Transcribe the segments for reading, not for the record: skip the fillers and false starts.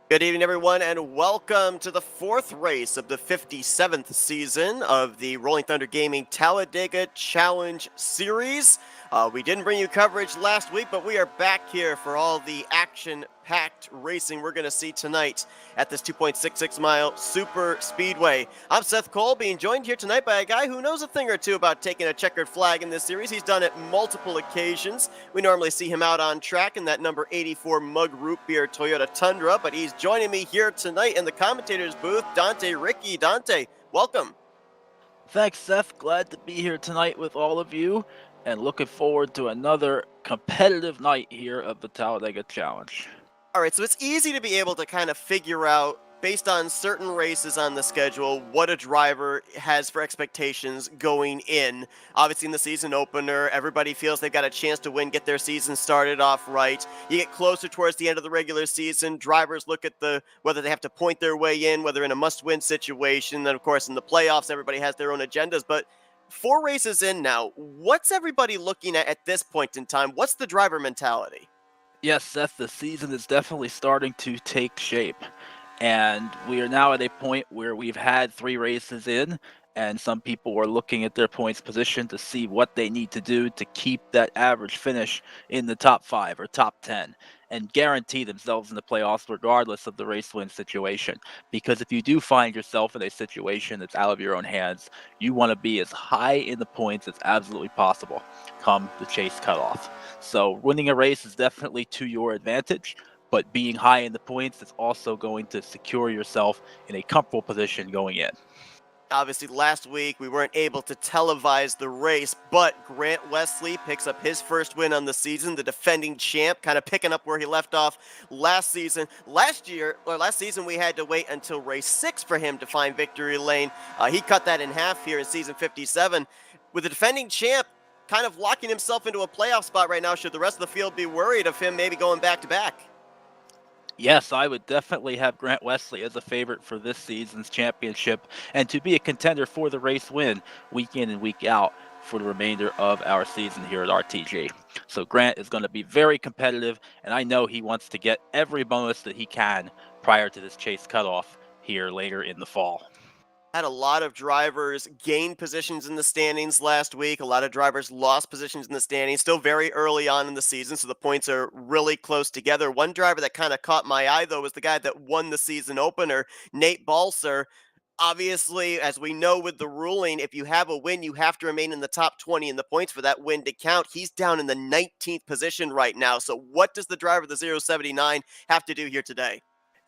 Good evening, everyone, and welcome to the fourth race of the 57th season of the Rolling Thunder Gaming Talladega Challenge Series. We didn't bring you coverage last week, but we are back here for all the action-packed racing we're going to see tonight at this 2.66-mile super speedway. I'm Seth Cole, being joined here tonight by a guy who knows a thing or two about taking a checkered flag in this series. He's done it multiple occasions. We normally see him out on track in that number 84 Mug Root Beer Toyota Tundra, but he's joining me here tonight in the commentator's booth, Dante Ricky. Dante, welcome. Thanks, Seth. Glad to be here tonight with all of you and looking forward to another competitive night here of the Talladega Challenge. All right, so it's easy to be able to kind of figure out, based on certain races on the schedule, what a driver has for expectations going in. Obviously, in the season opener, everybody feels they've got a chance to win, get their season started off right. You get closer towards the end of the regular season, drivers look at whether they have to point their way in, whether in a must-win situation. Then, of course, in the playoffs, everybody has their own agendas. But 4 races in now, what's everybody looking at this point in time? What's the driver mentality? Yes, Seth, the season is definitely starting to take shape. And we are now at a point where we've had 3 races in, and some people are looking at their points position to see what they need to do to keep that average finish in the top 5 or top 10 and guarantee themselves in the playoffs regardless of the race win situation. Because if you do find yourself in a situation that's out of your own hands, you want to be as high in the points as absolutely possible come the chase cutoff. So winning a race is definitely to your advantage, but being high in the points is also going to secure yourself in a comfortable position going in. Obviously, last week we weren't able to televise the race, but Grant Wesley picks up his first win on the season, the defending champ, kind of picking up where he left off last season. Last season, we had to wait until race 6 for him to find victory lane. He cut that in half here in season 57. With the defending champ kind of locking himself into a playoff spot right now, should the rest of the field be worried of him maybe going back-to-back? Yes, I would definitely have Grant Wesley as a favorite for this season's championship and to be a contender for the race win week in and week out for the remainder of our season here at RTG. So Grant is going to be very competitive, and I know he wants to get every bonus that he can prior to this chase cutoff here later in the fall. Had a lot of drivers gain positions in the standings last week. A lot of drivers lost positions in the standings. Still very early on in the season, so the points are really close together. One driver that kind of caught my eye, though, was the guy that won the season opener, Nate Balser. Obviously, as we know with the ruling, if you have a win, you have to remain in the top 20 in the points for that win to count. He's down in the 19th position right now. So what does the driver of the 079 have to do here today?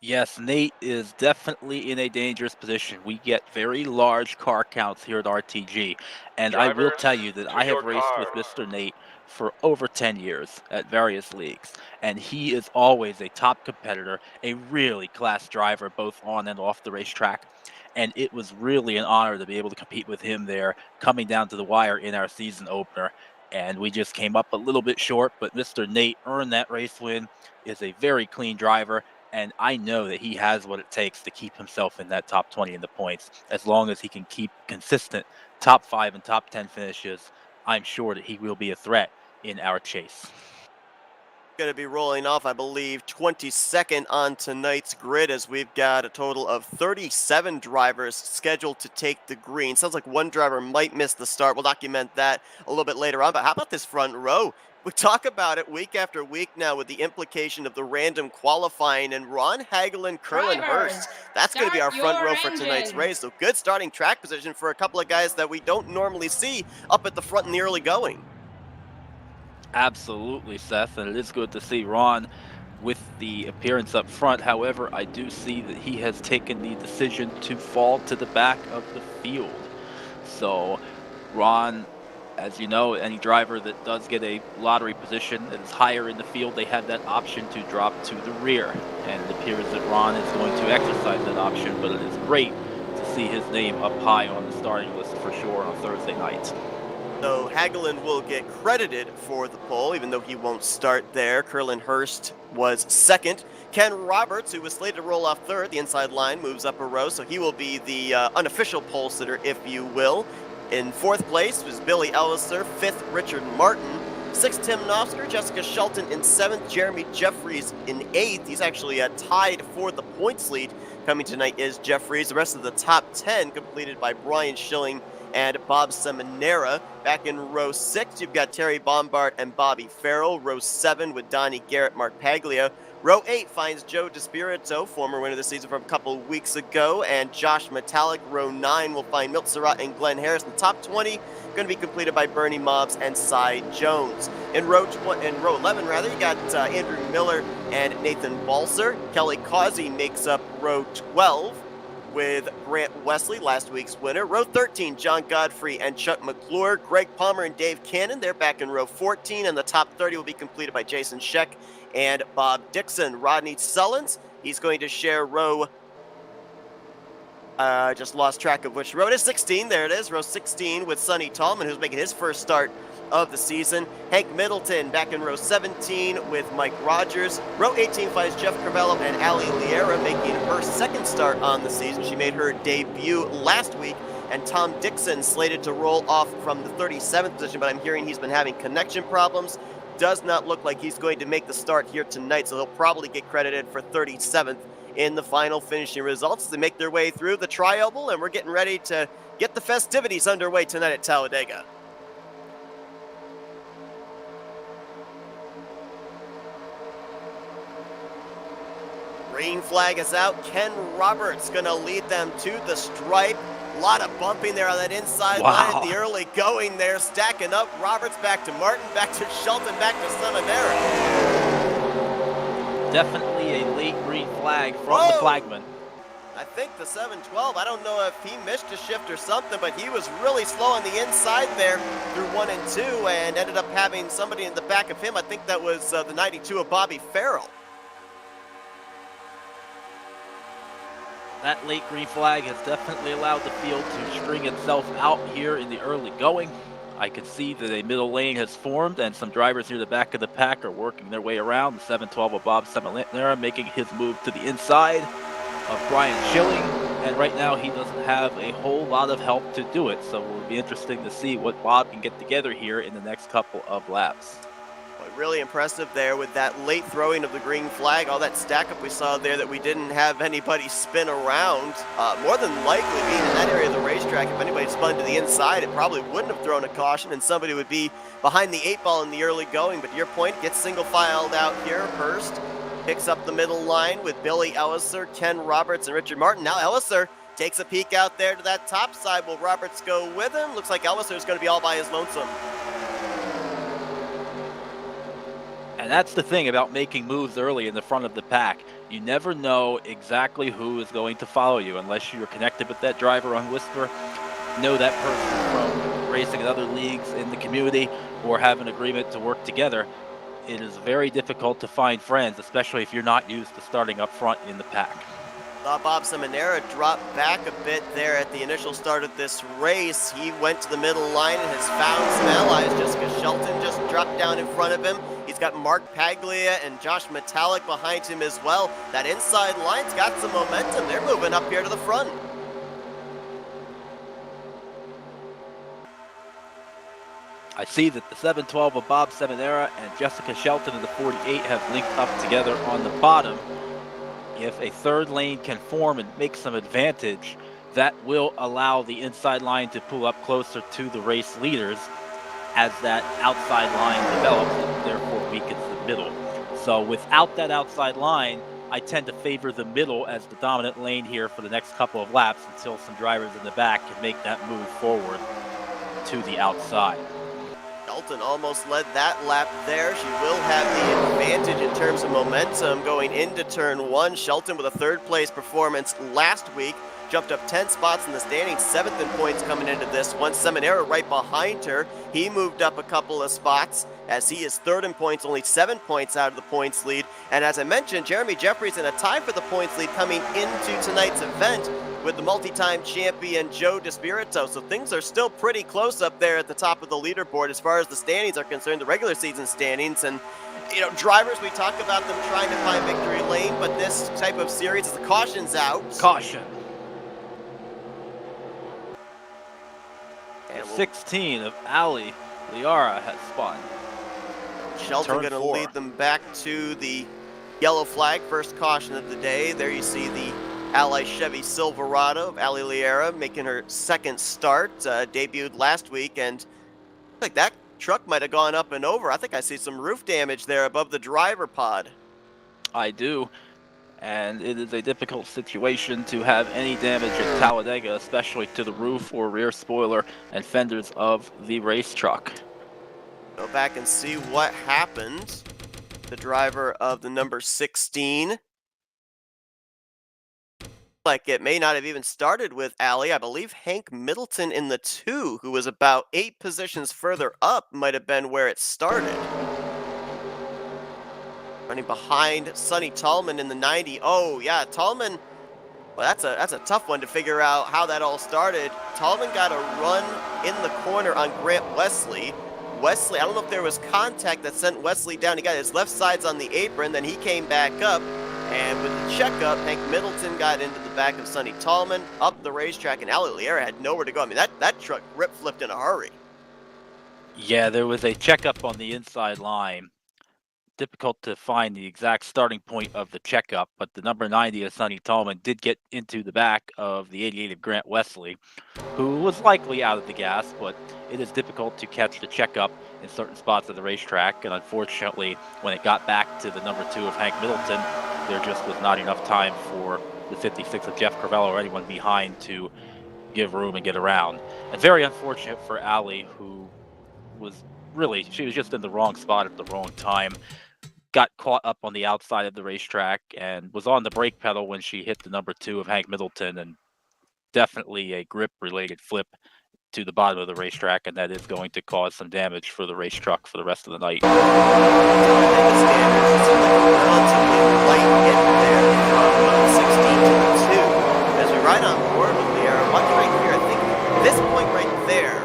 Yes, Nate is definitely in a dangerous position. We get very large car counts here at RTG, and I will tell you that I have raced with Mr. Nate for over 10 years at various leagues, and he is always a top competitor, a really class driver both on and off the racetrack, and it was really an honor to be able to compete with him there, coming down to the wire in our season opener. And we just came up a little bit short, but Mr. Nate earned that race win, is a very clean driver, and I know that he has what it takes to keep himself in that top 20 in the points. As long as he can keep consistent top 5 and top 10 finishes, I'm sure that he will be a threat in our chase. Going to be rolling off, I believe, 22nd on tonight's grid, as we've got a total of 37 drivers scheduled to take the green. Sounds like one driver might miss the start. We'll document that a little bit later on. But how about this front row? We talk about it week after week now with the implication of the random qualifying, and Ron Hagel and Curlin Hurst. That's going to be our front row for tonight's race. So good starting track position for a couple of guys that we don't normally see up at the front in the early going. Absolutely, Seth, and it is good to see Ron with the appearance up front. However, I do see that he has taken the decision to fall to the back of the field. So Ron, as you know, any driver that does get a lottery position that is higher in the field, they have that option to drop to the rear. And it appears that Ron is going to exercise that option, but it is great to see his name up high on the starting list for sure on Thursday night. So Hagelin will get credited for the pole, even though he won't start there. Curlin Hurst was second. Ken Roberts, who was slated to roll off third, the inside line, moves up a row, so he will be the unofficial pole sitter, if you will. In fourth place was Billy Elliser, fifth Richard Martin, 6th, Tim Nosker, Jessica Shelton in 7th, Jeremy Jeffries in 8th. He's actually tied for the points lead. Coming tonight is Jeffries. The rest of the top 10 completed by Brian Schilling and Bob Seminara. Back in row 6, you've got Terry Bombard and Bobby Farrell. Row 7 with Donnie Garrett, Mark Paglia. Row 8 finds Joe DeSpirito, former winner of the season from a couple weeks ago, and Josh Metallic. Row 9 will find Milt Surratt and Glenn Harris. The top 20 going to be completed by Bernie Mobbs and Cy Jones. In row 11, you got Andrew Miller and Nathan Balser. Kelly Causey makes up row 12 with Grant Wesley, last week's winner. Row 13, John Godfrey and Chuck McClure. Greg Palmer and Dave Cannon, they're back in row 14, and the top 30 will be completed by Jason Scheck and Bob Dixon. Rodney Sullins, he's going to share row, just lost track of which row it is, 16, there it is, row 16 with Sonny Tallman, who's making his first start of the season. Hank Middleton back in row 17 with Mike Rogers. Row 18 finds Jeff Crivello and Ali Liera making her second start on the season. She made her debut last week, and Tom Dixon slated to roll off from the 37th position, but I'm hearing he's been having connection problems. Does not look like he's going to make the start here tonight, so he'll probably get credited for 37th in the final finishing results as they make their way through the tri-oval, and we're getting ready to get the festivities underway tonight at Talladega. Green flag is out. Ken Roberts going to lead them to the stripe. A lot of bumping there on that inside line at the early going there. Stacking up. Roberts back to Martin, back to Shelton, back to Seminara. Definitely a late green flag from the flagman. I think the 712, I don't know if he missed a shift or something, but he was really slow on the inside there through 1 and 2 and ended up having somebody in the back of him. I think that was the 92 of Bobby Farrell. That late green flag has definitely allowed the field to string itself out here in the early going. I can see that a middle lane has formed, and some drivers near the back of the pack are working their way around. The 712 of Bob Seminara making his move to the inside of Brian Schilling, and right now he doesn't have a whole lot of help to do it, so it will be interesting to see what Bob can get together here in the next couple of laps. Really impressive there with that late throwing of the green flag, all that stack up we saw there that we didn't have anybody spin around. More than likely being in that area of the racetrack, if anybody spun to the inside, it probably wouldn't have thrown a caution and somebody would be behind the 8 ball in the early going. But to your point, gets single filed out here. Hurst picks up the middle line with Billy Elliser, Ken Roberts, and Richard Martin. Now Elliser takes a peek out there to that top side. Will Roberts go with him? Looks like Elliser is going to be all by his lonesome. And that's the thing about making moves early in the front of the pack. You never know exactly who is going to follow you unless you're connected with that driver on Whisper, know that person from racing in other leagues in the community, or have an agreement to work together. It is very difficult to find friends, especially if you're not used to starting up front in the pack. Bob Seminara dropped back a bit there at the initial start of this race. He went to the middle line and has found some allies. Jessica Shelton just dropped down in front of him. He's got Mark Paglia and Josh Metallic behind him as well. That inside line's got some momentum. They're moving up here to the front. I see that the 712 of Bob Seminara and Jessica Shelton in the 48 have linked up together on the bottom. If a third lane can form and make some advantage, that will allow the inside line to pull up closer to the race leaders as that outside line develops and therefore weakens the middle. So without that outside line, I tend to favor the middle as the dominant lane here for the next couple of laps until some drivers in the back can make that move forward to the outside. Shelton almost led that lap there. She will have the advantage in terms of momentum going into turn 1. Shelton with a third place performance last week. Jumped up 10 spots in the standings, 7th in points coming into this one. Seminara right behind her. He moved up a couple of spots as he is 3rd in points, only 7 points out of the points lead. And as I mentioned, Jeremy Jeffries in a tie for the points lead coming into tonight's event with the multi-time champion Joe DeSpirito. So things are still pretty close up there at the top of the leaderboard as far as the standings are concerned, the regular season standings. And, you know, drivers, we talk about them trying to find victory lane, but this type of series, as the caution's out. Caution. And 16 of Ali Liara has spun. Shelton going to lead them back to the yellow flag, first caution of the day. There you see the Ally Chevy Silverado of Ali Liera making her second start, debuted last week, and like that truck might have gone up and over. I think I see some roof damage there above the driver pod. I do, and it is a difficult situation to have any damage at Talladega, especially to the roof or rear spoiler and fenders of the race truck. Go back and see what happened. The driver of the number 16. Like it may not have even started with Ali. I believe Hank Middleton in the 2, who was about 8 positions further up, might have been where it started. Running behind Sonny Tallman in the 90. Oh yeah, Tallman. Well, that's a tough one to figure out how that all started. Tallman got a run in the corner on Grant Wesley. Wesley, I don't know if there was contact that sent Wesley down. He got his left sides on the apron, then he came back up. And with the checkup, Hank Middleton got into the back of Sonny Tallman, up the racetrack, and Ali Liera had nowhere to go. I mean, that truck rip-flipped in a hurry. Yeah, there was a checkup on the inside line. Difficult to find the exact starting point of the checkup, but the number 90 of Sonny Tallman did get into the back of the 88 of Grant Wesley, who was likely out of the gas, but it is difficult to catch the checkup in certain spots of the racetrack, and unfortunately, when it got back to the number 2 of Hank Middleton, there just was not enough time for the 56 of Jeff Crivello or anyone behind to give room and get around. And very unfortunate for Ali, who was really, she was just in the wrong spot at the wrong time. Got caught up on the outside of the racetrack and was on the brake pedal when she hit the number 2 of Hank Middleton, and definitely a grip-related flip to the bottom of the racetrack, and that is going to cause some damage for the race truck for the rest of the night. As we ride on board with Liera, watch right here. I think this point right there,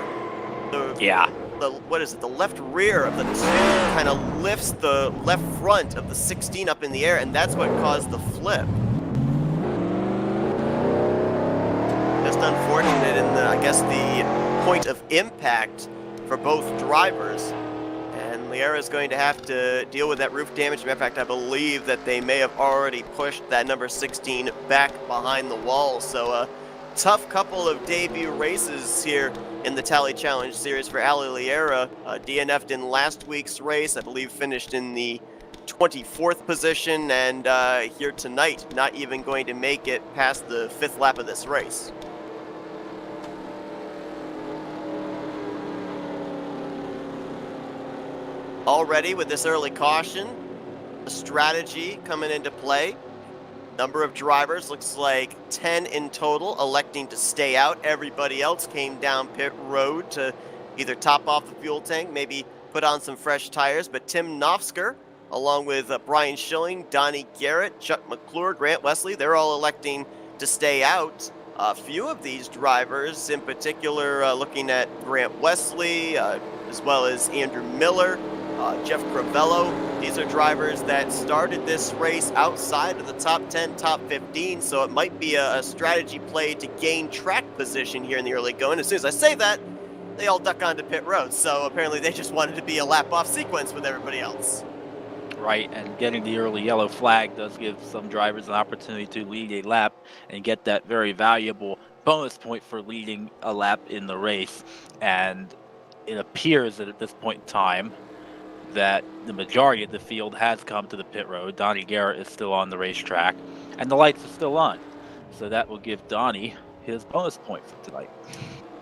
what is it? The left rear of the 2 kind of lifts the left front of the 16 up in the air, and that's what caused the flip. Just unfortunate in I guess the point of impact for both drivers. And Liera is going to have to deal with that roof damage. Matter of fact, I believe that they may have already pushed that number 16 back behind the wall. So a tough couple of debut races here in the Tally Challenge Series for Ali Liera. DNF'd in last week's race, I believe finished in the 24th position, and here tonight, not even going to make it past the 5th lap of this race. Already with this early caution, a strategy coming into play. Number of drivers looks like 10 in total electing to stay out. Everybody else came down pit road to either top off the fuel tank, maybe put on some fresh tires. But Tim Nofsker, along with Brian Schilling, Donnie Garrett, Chuck McClure, Grant Wesley, they're all electing to stay out. A few of these drivers, in particular, looking at Grant Wesley, as well as Andrew Miller, Jeff Crivello. These are drivers that started this race outside of the top 10, top 15, so it might be a strategy play to gain track position here in the early going. As soon as I say that, they all duck onto pit road, so apparently they just wanted to be a lap-off sequence with everybody else. Right, and getting the early yellow flag does give some drivers an opportunity to lead a lap and get that very valuable bonus point for leading a lap in the race. And it appears that at this point in time, that the majority of the field has come to the pit road. Donnie Garrett is still on the racetrack, and the lights are still on. So that will give Donnie his bonus point for tonight.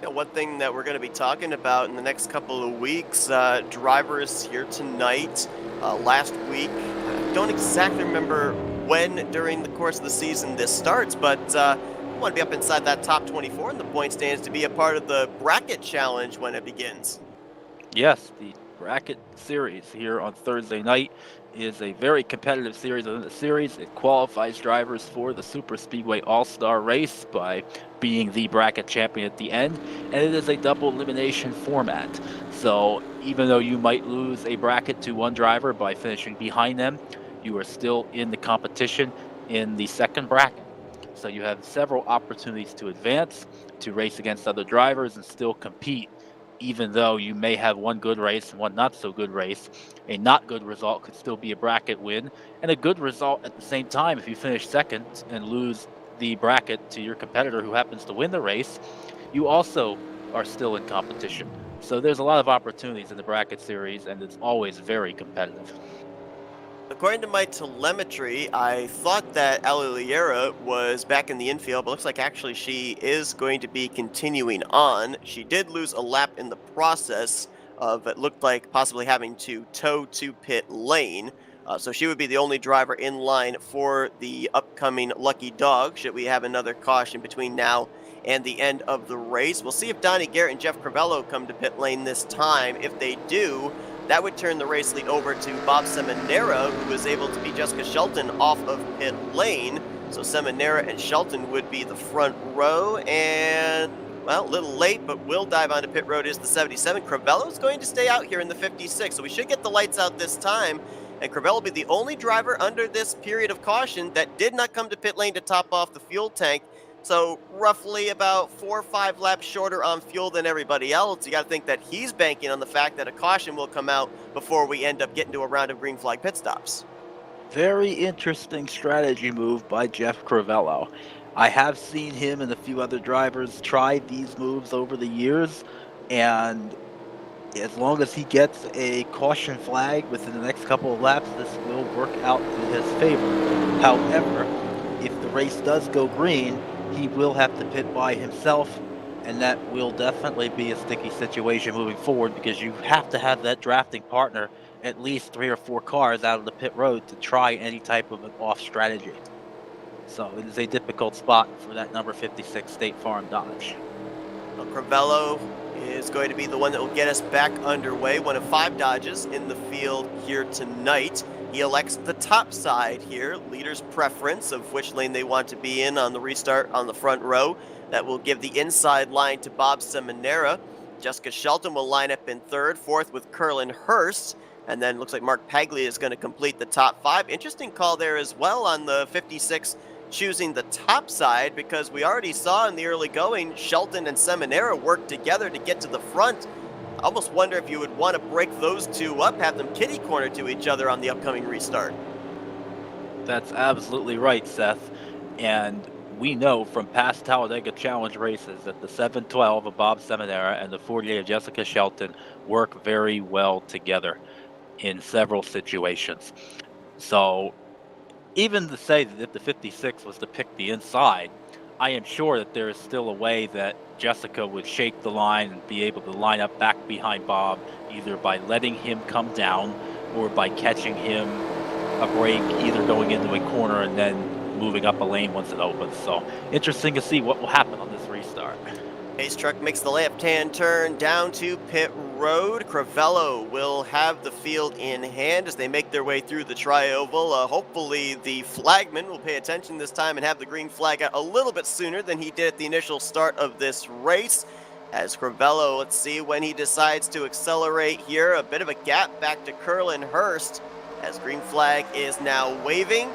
You know, one thing that we're going to be talking about in the next couple of weeks, drivers here tonight, last week. I don't exactly remember when during the course of the season this starts, but I want to be up inside that top 24 in the point stands to be a part of the bracket challenge when it begins. Yes, the bracket series here on Thursday night is a very competitive series. Within the series, it qualifies drivers for the Super Speedway All-Star race by being the bracket champion at the end, and it is a double elimination format. So even though you might lose a bracket to one driver by finishing behind them, you are still in the competition in the second bracket. So you have several opportunities to advance, to race against other drivers, and still compete even though you may have one good race and one not so good race, a not good result could still be a bracket win, and a good result at the same time if you finish second and lose the bracket to your competitor who happens to win the race, you also are still in competition. So there's a lot of opportunities in the bracket series, and it's always very competitive. According to my telemetry, I thought that Aliera was back in the infield, but looks like actually she is going to be continuing on. She did lose a lap in the process of it looked like possibly having to tow to pit lane. So she would be the only driver in line for the upcoming Lucky Dog, should we have another caution between now and the end of the race. We'll see if Donnie Garrett and Jeff Crivello come to pit lane this time. If they do, that would turn the race lead over to Bob Seminara, who was able to beat Jessica Shelton off of pit lane. So Seminara and Shelton would be the front row, and, well, a little late, but will dive onto pit road is the 77. Crivello's going to stay out here in the 56, so we should get the lights out this time. And Crivello will be the only driver under this period of caution that did not come to pit lane to top off the fuel tank. So roughly about 4 or 5 laps shorter on fuel than everybody else. You got to think that he's banking on the fact that a caution will come out before we end up getting to a round of green flag pit stops. Very interesting strategy move by Jeff Crivello. I have seen him and a few other drivers try these moves over the years, and as long as he gets a caution flag within the next couple of laps, this will work out in his favor. However, if the race does go green, he will have to pit by himself, and that will definitely be a sticky situation moving forward because you have to have that drafting partner at least 3 or 4 cars out of the pit road to try any type of an off strategy. So it is a difficult spot for that number 56 State Farm Dodge. Well, Crivello is going to be the one that will get us back underway. One of 5 Dodges in the field here tonight. He elects the top side here, leader's preference of which lane they want to be in on the restart on the front row. That will give the inside line to Bob Seminara. Jessica Shelton will line up in third, fourth with Curlin Hurst. And then looks like Mark Paglia is going to complete the top 5. Interesting call there as well on the 56 choosing the top side, because we already saw in the early going Shelton and Seminara work together to get to the front. I almost wonder if you would want to break those two up, have them kitty corner to each other on the upcoming restart. That's absolutely right, Seth. And we know from past Talladega Challenge races that the 712 of Bob Seminara and the 48 of Jessica Shelton work very well together in several situations. So even to say that if the 56 was to pick the inside, I am sure that there is still a way that Jessica would shake the line and be able to line up back behind Bob, either by letting him come down or by catching him a break, either going into a corner and then moving up a lane once it opens. So interesting to see what will happen on this restart. Pace truck makes the left-hand turn down to pit road. Crivello will have the field in hand as they make their way through the tri-oval. Hopefully the flagman will pay attention this time and have the green flag out a little bit sooner than he did at the initial start of this race. As Crivello, let's see when he decides to accelerate here. A bit of a gap back to Curlin Hurst as green flag is now waving.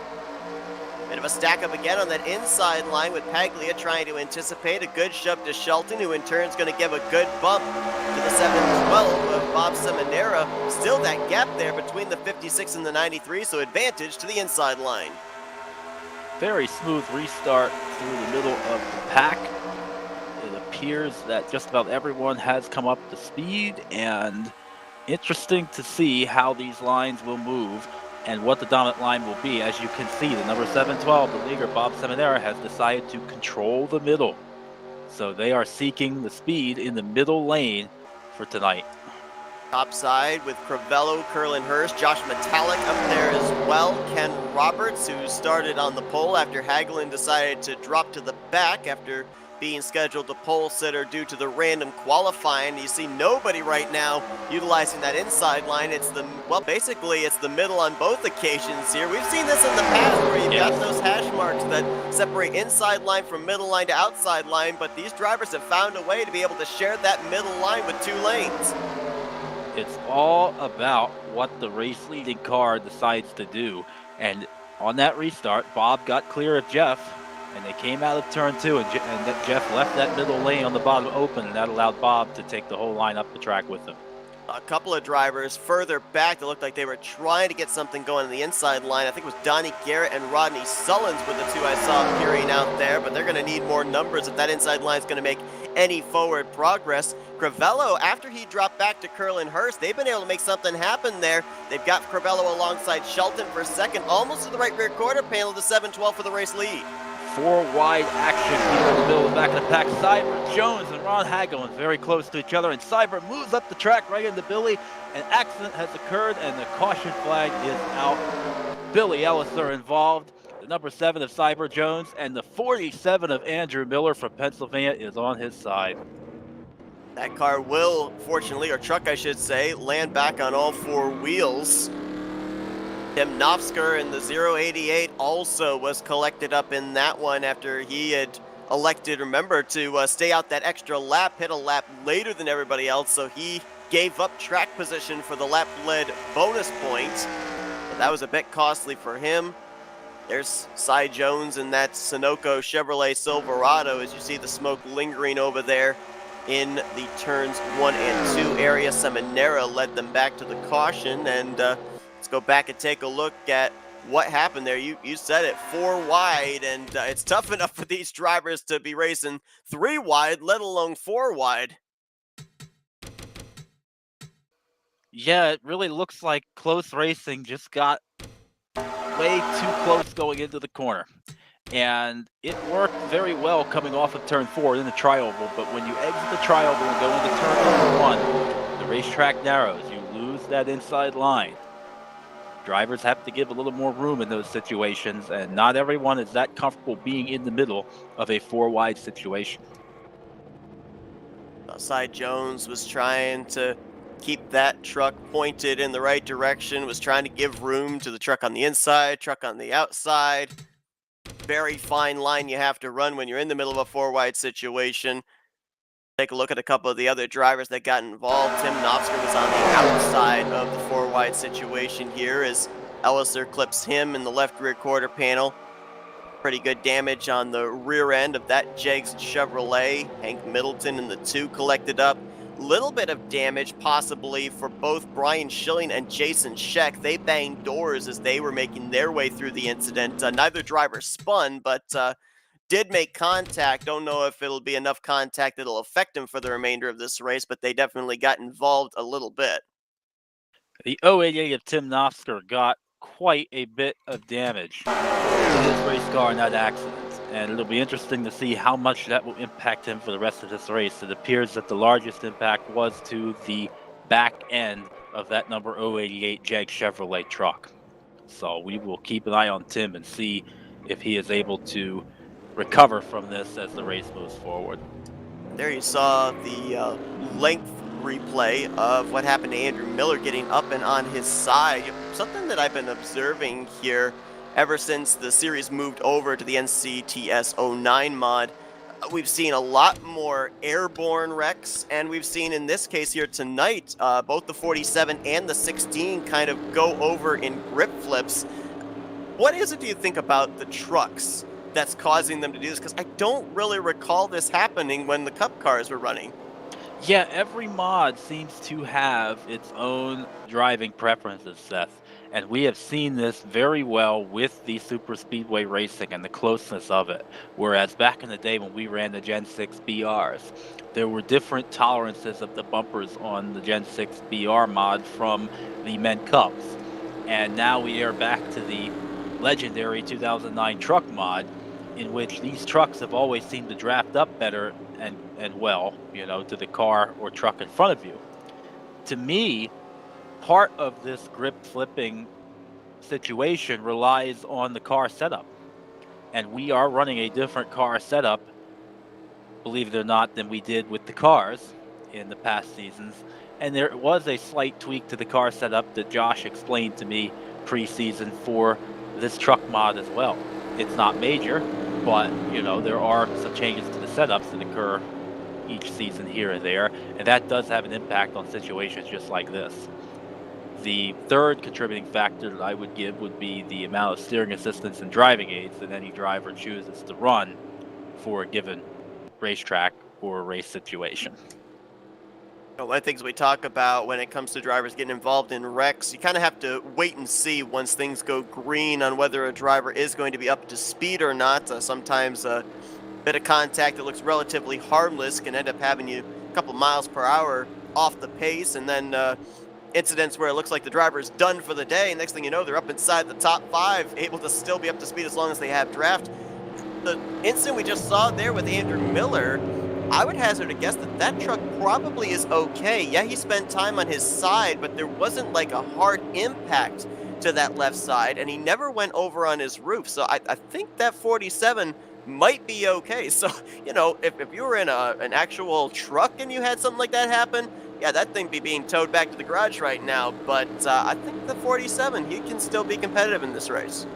Bit of a stack up again on that inside line with Paglia trying to anticipate a good shove to Shelton, who in turn is going to give a good bump to the 712 of Bob Seminara. Still that gap there between the 56 and the 93, so advantage to the inside line. Very smooth restart through the middle of the pack. It appears that just about everyone has come up to speed, and interesting to see how these lines will move and what the dominant line will be. As you can see, the number 712, the leader, Bob Seminara, has decided to control the middle. So they are seeking the speed in the middle lane for tonight. Top side with Crivello, Curlin Hurst, Josh Metallic up there as well. Ken Roberts, who started on the pole after Hagelin decided to drop to the back after being scheduled to pole sitter due to the random qualifying. You see nobody right now utilizing that inside line. It's basically it's the middle on both occasions here. We've seen this in the past where you've got those hash marks that separate inside line from middle line to outside line, but these drivers have found a way to be able to share that middle line with 2 lanes. It's all about what the race leading car decides to do. And on that restart, Bob got clear of Jeff, And they came out of turn 2, and Jeff left that middle lane on the bottom open, and that allowed Bob to take the whole line up the track with him. A couple of drivers further back that looked like they were trying to get something going on the inside line. I think it was Donnie Garrett and Rodney Sullins were the two I saw appearing out there, but they're going to need more numbers if that inside line is going to make any forward progress. Crivello, after he dropped back to Curlin Hurst, they've been able to make something happen there. They've got Crivello alongside Shelton for second, almost to the right rear quarter panel, the 7-12 for the race lead. 4 wide action here in the middle of the back of the pack. Cyber, Jones, and Ron Hagelin very close to each other, and Cyber moves up the track right into Billy. An accident has occurred, and the caution flag is out. Billy Elliser involved. The number 7 of Cyber Jones and the 47 of Andrew Miller from Pennsylvania is on his side. That car will, fortunately, or truck I should say, land back on all 4 wheels. Tim Nofsker in the 088 also was collected up in that one after he had elected, remember, to stay out that extra lap, hit a lap later than everybody else, so he gave up track position for the lap-led bonus point. But that was a bit costly for him. There's Cy Jones in that Sunoco Chevrolet Silverado as you see the smoke lingering over there in the turns 1 and 2 area. Seminara led them back to the caution, and let's go back and take a look at what happened there. You said it, 4 wide, and it's tough enough for these drivers to be racing 3 wide, let alone 4 wide. Yeah, it really looks like close racing just got way too close going into the corner. And it worked very well coming off of turn 4 in the tri-oval, but when you exit the tri-oval and go into turn number 1, the racetrack narrows. You lose that inside line. Drivers have to give a little more room in those situations, and not everyone is that comfortable being in the middle of a 4-wide situation. Cy Jones was trying to keep that truck pointed in the right direction, was trying to give room to the truck on the inside, truck on the outside. Very fine line you have to run when you're in the middle of a 4-wide situation. Take a look at a couple of the other drivers that got involved. Tim Nofsker was on the outside of the 4-wide situation here as Elliser clips him in the left rear quarter panel. Pretty good damage on the rear end of that Jegs Chevrolet. Hank Middleton in the 2 collected up. Little bit of damage possibly for both Brian Schilling and Jason Scheck. They banged doors as they were making their way through the incident. Neither driver spun, but did make contact. Don't know if it'll be enough contact that'll affect them for the remainder of this race, but they definitely got involved a little bit. The 088 of Tim Nofsker got quite a bit of damage to his race car in that accident, and it'll be interesting to see how much that will impact him for the rest of this race. It appears that the largest impact was to the back end of that number 088 Jag Chevrolet truck. So we will keep an eye on Tim and see if he is able to recover from this as the race moves forward. There you saw the length replay of what happened to Andrew Miller getting up and on his side. Something that I've been observing here ever since the series moved over to the NCTS 09 mod. We've seen a lot more airborne wrecks, and we've seen in this case here tonight, both the 47 and the 16 kind of go over in grip flips. What is it, do you think, about the trucks that's causing them to do this? Because I don't really recall this happening when the Cup cars were running. Yeah, every mod seems to have its own driving preferences, Seth. And we have seen this very well with the super speedway racing and the closeness of it. Whereas back in the day when we ran the Gen 6 BRs, there were different tolerances of the bumpers on the Gen 6 BR mod from the Men Cups. And now we are back to the legendary 2009 truck mod, in which these trucks have always seemed to draft up better and well, you know, to the car or truck in front of you. To me, part of this grip flipping situation relies on the car setup. And we are running a different car setup, believe it or not, than we did with the cars in the past seasons. And there was a slight tweak to the car setup that Josh explained to me pre-season for this truck mod as well. It's not major, but you know, there are some changes to the setups that occur each season here and there, and that does have an impact on situations just like this. The third contributing factor that I would give would be the amount of steering assistance and driving aids that any driver chooses to run for a given racetrack or race situation. One of the things we talk about when it comes to drivers getting involved in wrecks, you kind of have to wait and see once things go green on whether a driver is going to be up to speed or not. Sometimes a bit of contact that looks relatively harmless can end up having you a couple miles per hour off the pace, and then incidents where it looks like the driver is done for the day. Next thing you know, they're up inside the top 5, able to still be up to speed as long as they have draft. The incident we just saw there with Andrew Miller, I would hazard a guess that that truck probably is okay. Yeah, he spent time on his side, but there wasn't like a hard impact to that left side, and he never went over on his roof. So I think that 47 might be okay. So, you know, if you were in an actual truck and you had something like that happen, yeah, that thing be being towed back to the garage right now. But I think the 47, he can still be competitive in this race.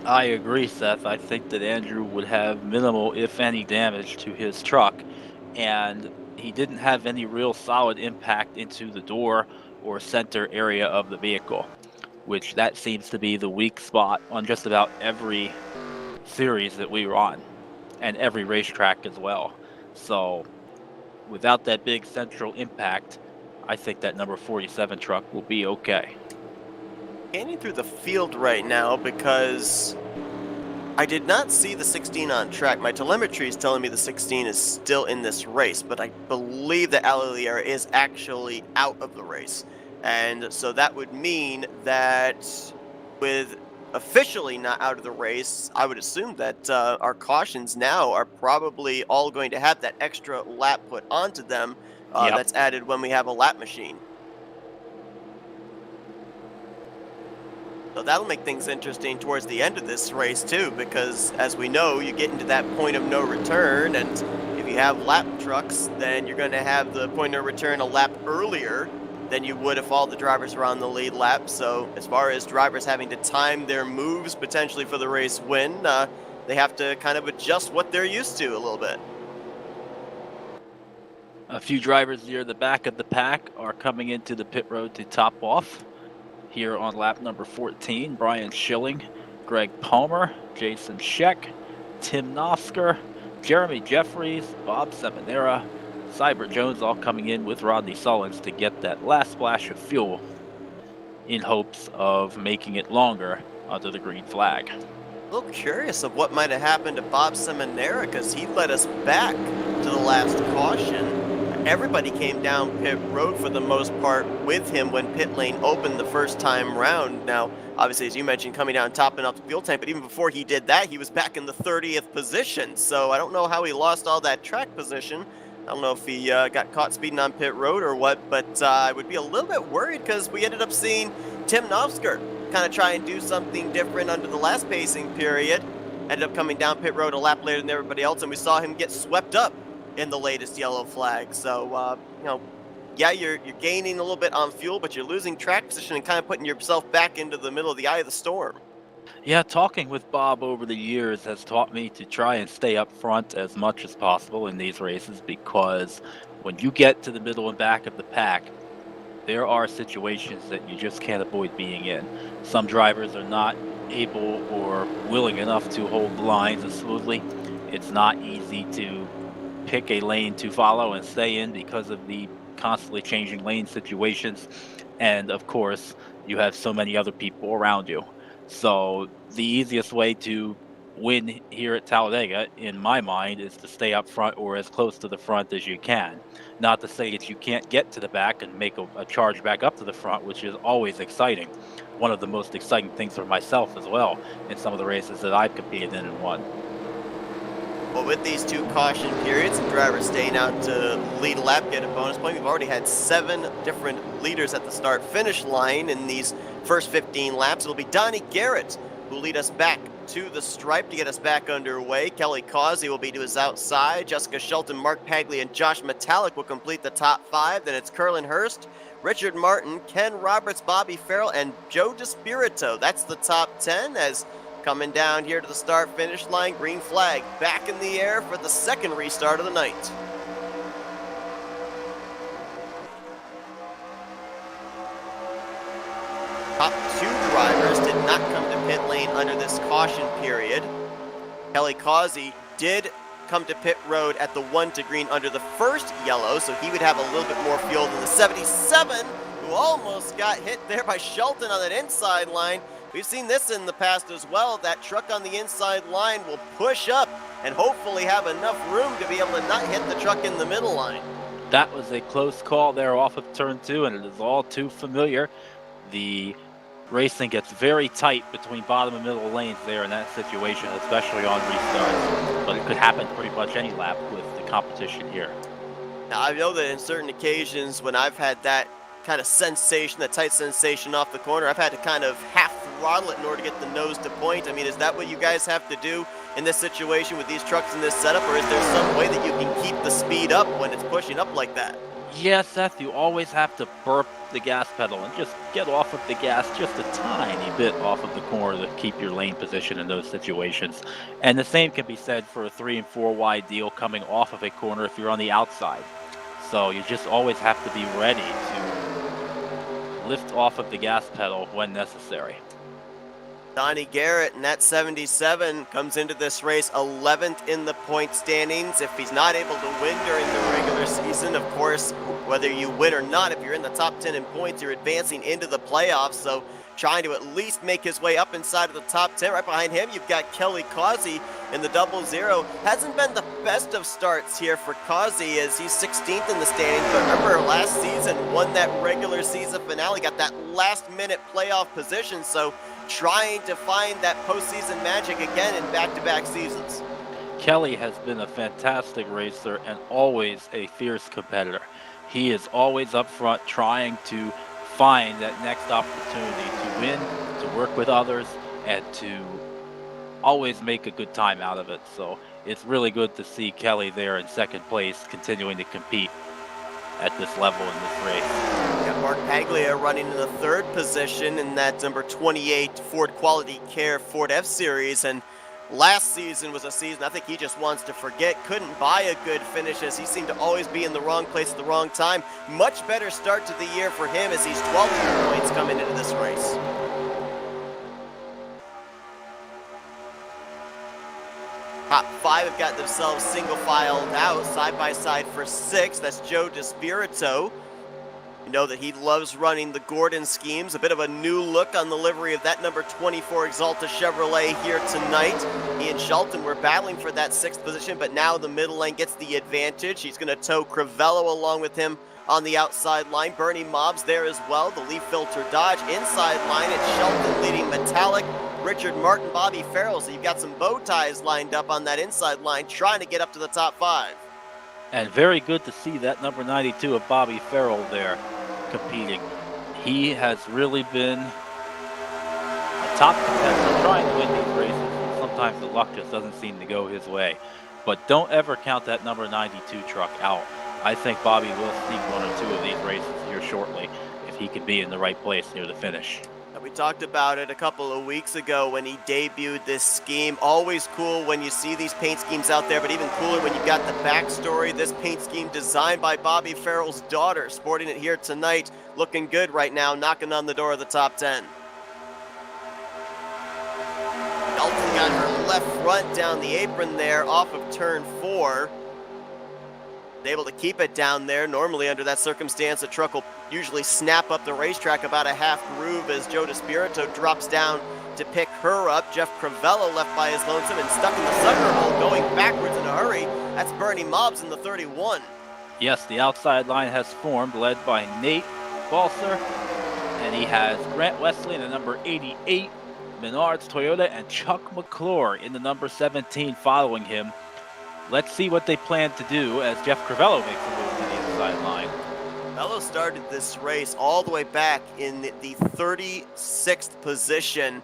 I agree, Seth. I think that Andrew would have minimal, if any, damage to his truck, and he didn't have any real solid impact into the door or center area of the vehicle, which that seems to be the weak spot on just about every series that we were on, and every racetrack as well. So without that big central impact, I think that number 47 truck will be okay. Scanning through the field right now because I did not see the 16 on track. My telemetry is telling me the 16 is still in this race, but I believe that Aliliera is actually out of the race. And so that would mean that with officially not out of the race, I would assume that our cautions now are probably all going to have that extra lap put onto them that's added when we have a lap machine. So that'll make things interesting towards the end of this race too, because as we know, you get into that point of no return, and if you have lap trucks, then you're going to have the point of no return a lap earlier than you would if all the drivers are on the lead lap. So as far as drivers having to time their moves potentially for the race win, they have to kind of adjust what they're used to a little bit. A few drivers near the back of the pack are coming into the pit road to top off. Here on lap number 14, Brian Schilling, Greg Palmer, Jason Scheck, Tim Nosker, Jeremy Jeffries, Bob Seminara, Cyber Jones all coming in with Rodney Sullins to get that last splash of fuel in hopes of making it longer under the green flag. A little curious of what might have happened to Bob Seminara because he led us back to the last caution. Everybody came down pit road for the most part with him when pit lane opened the first time round. Now, obviously, as you mentioned, coming down topping up the fuel tank, but even before he did that, he was back in the 30th position. So I don't know how he lost all that track position. I don't know if he got caught speeding on pit road or what, but I would be a little bit worried because we ended up seeing Tim Nosker kind of try and do something different under the last pacing period. Ended up coming down pit road a lap later than everybody else, and we saw him get swept up in the latest yellow flag. So, you know, yeah, you're gaining a little bit on fuel, but you're losing track position and kind of putting yourself back into the middle of the eye of the storm. Yeah, talking with Bob over the years has taught me to try and stay up front as much as possible in these races, because when you get to the middle and back of the pack, there are situations that you just can't avoid being in. Some drivers are not able or willing enough to hold the lines as smoothly. It's not easy to pick a lane to follow and stay in because of the constantly changing lane situations. And of course, you have so many other people around you. So the easiest way to win here at Talladega, in my mind, is to stay up front or as close to the front as you can. Not to say that you can't get to the back and make a charge back up to the front, which is always exciting. One of the most exciting things for myself as well in some of the races that I've competed in and won. Well, with these two caution periods and drivers staying out to lead a lap, get a bonus point, we've already had 7 different leaders at the start-finish line in these first 15 laps. It'll be Donnie Garrett who will lead us back to the stripe to get us back underway. Kelly Causey will be to his outside. Jessica Shelton, Mark Pagley, and Josh Metallic will complete the top 5. Then it's Curlin Hurst, Richard Martin, Ken Roberts, Bobby Farrell, and Joe DeSpirito. That's the top 10 as coming down here to the start-finish line, green flag back in the air for the second restart of the night. Top two drivers did not come to pit lane under this caution period. Kelly Causey did come to pit road at the 1 to green under the first yellow, so he would have a little bit more fuel than the 77, who almost got hit there by Shelton on that inside line. We've seen this in the past as well. That truck on the inside line will push up and hopefully have enough room to be able to not hit the truck in the middle line. That was a close call there off of turn 2, and it is all too familiar. The racing gets very tight between bottom and middle lanes there in that situation, especially on restarts. But it could happen pretty much any lap with the competition here. Now, I know that in certain occasions when I've had that kind of sensation, that tight sensation off the corner, I've had to kind of half throttle it in order to get the nose to point. I mean, is that what you guys have to do in this situation with these trucks in this setup, or is there some way that you can keep the speed up when it's pushing up like that? Yeah, Seth, you always have to burp the gas pedal and just get off of the gas just a tiny bit off of the corner to keep your lane position in those situations. And the same can be said for a 3 and 4 wide deal coming off of a corner if you're on the outside. So you just always have to be ready to lift off of the gas pedal when necessary. Donnie Garrett in that 77 comes into this race 11th in the point standings. If he's not able to win during the regular season, of course, whether you win or not, if you're in the top 10 in points, you're advancing into the playoffs. So trying to at least make his way up inside of the top 10. Right behind him, you've got Kelly Causey in the 00. Hasn't been the best of starts here for Causey as he's 16th in the standings. But remember, last season, won that regular season finale, got that last-minute playoff position. So trying to find that postseason magic again in back-to-back seasons. Kelly has been a fantastic racer and always a fierce competitor. He is always up front trying to find that next opportunity to win, to work with others, and to always make a good time out of it. So it's really good to see Kelly there in second place, continuing to compete at this level in this race. Got Mark Paglia running in the third position in that number 28 Ford Quality Care Ford F-Series, and last season was a season I think he just wants to forget. Couldn't buy a good finish as he seemed to always be in the wrong place at the wrong time. Much better start to the year for him as he's 12 points coming into this race. Top 5 have got themselves single-filed out, side-by-side for 6. That's Joe DeSpirito. You know that he loves running the Gordon schemes. A bit of a new look on the livery of that number 24 Exalta Chevrolet here tonight. He and Shelton were battling for that 6th position, but now the middle lane gets the advantage. He's going to tow Crivello along with him on the outside line. Bernie Mobbs there as well. The leaf filter Dodge inside line, and Shelton leading Metallic. Richard Martin, Bobby Farrell. So you've got some bow ties lined up on that inside line, trying to get up to the top 5. And very good to see that number 92 of Bobby Farrell there competing. He has really been a top competitor trying to win these races. Sometimes the luck just doesn't seem to go his way. But don't ever count that number 92 truck out. I think Bobby will sneak 1 or 2 of these races here shortly if he can be in the right place near the finish. We talked about it a couple of weeks ago when he debuted this scheme. Always cool when you see these paint schemes out there, but even cooler when you got the backstory. This paint scheme designed by Bobby Farrell's daughter, sporting it here tonight. Looking good right now, knocking on the door of the top 10. Dalton got her left front down the apron there off of turn 4. Able to keep it down there. Normally under that circumstance, the truck will usually snap up the racetrack about a half groove as Joe DeSpirito drops down to pick her up. Jeff Crivello left by his lonesome and stuck in the sucker hole, going backwards in a hurry. That's Bernie Mobbs in the 31. Yes, the outside line has formed, led by Nate Balser, and he has Grant Wesley in the number 88, Menards Toyota, and Chuck McClure in the number 17 following him. Let's see what they plan to do as Jeff Crivello makes a move to the inside line. Crivello started this race all the way back in the 36th position.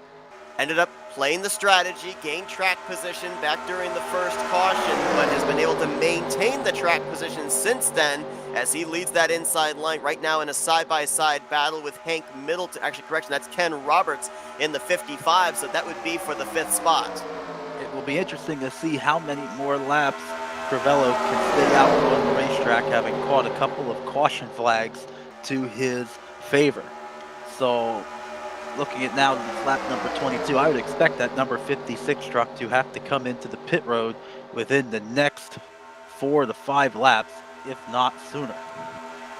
Ended up playing the strategy, gained track position back during the first caution, but has been able to maintain the track position since then as he leads that inside line right now in a side-by-side battle with Hank Middleton. Actually, correction, that's Ken Roberts in the 55, so that would be for the 5th spot. It will be interesting to see how many more laps Crivello can stay out on the racetrack, having caught a couple of caution flags to his favor. So looking at now lap number 22, I would expect that number 56 truck to have to come into the pit road within the next 4 to 5 laps, if not sooner.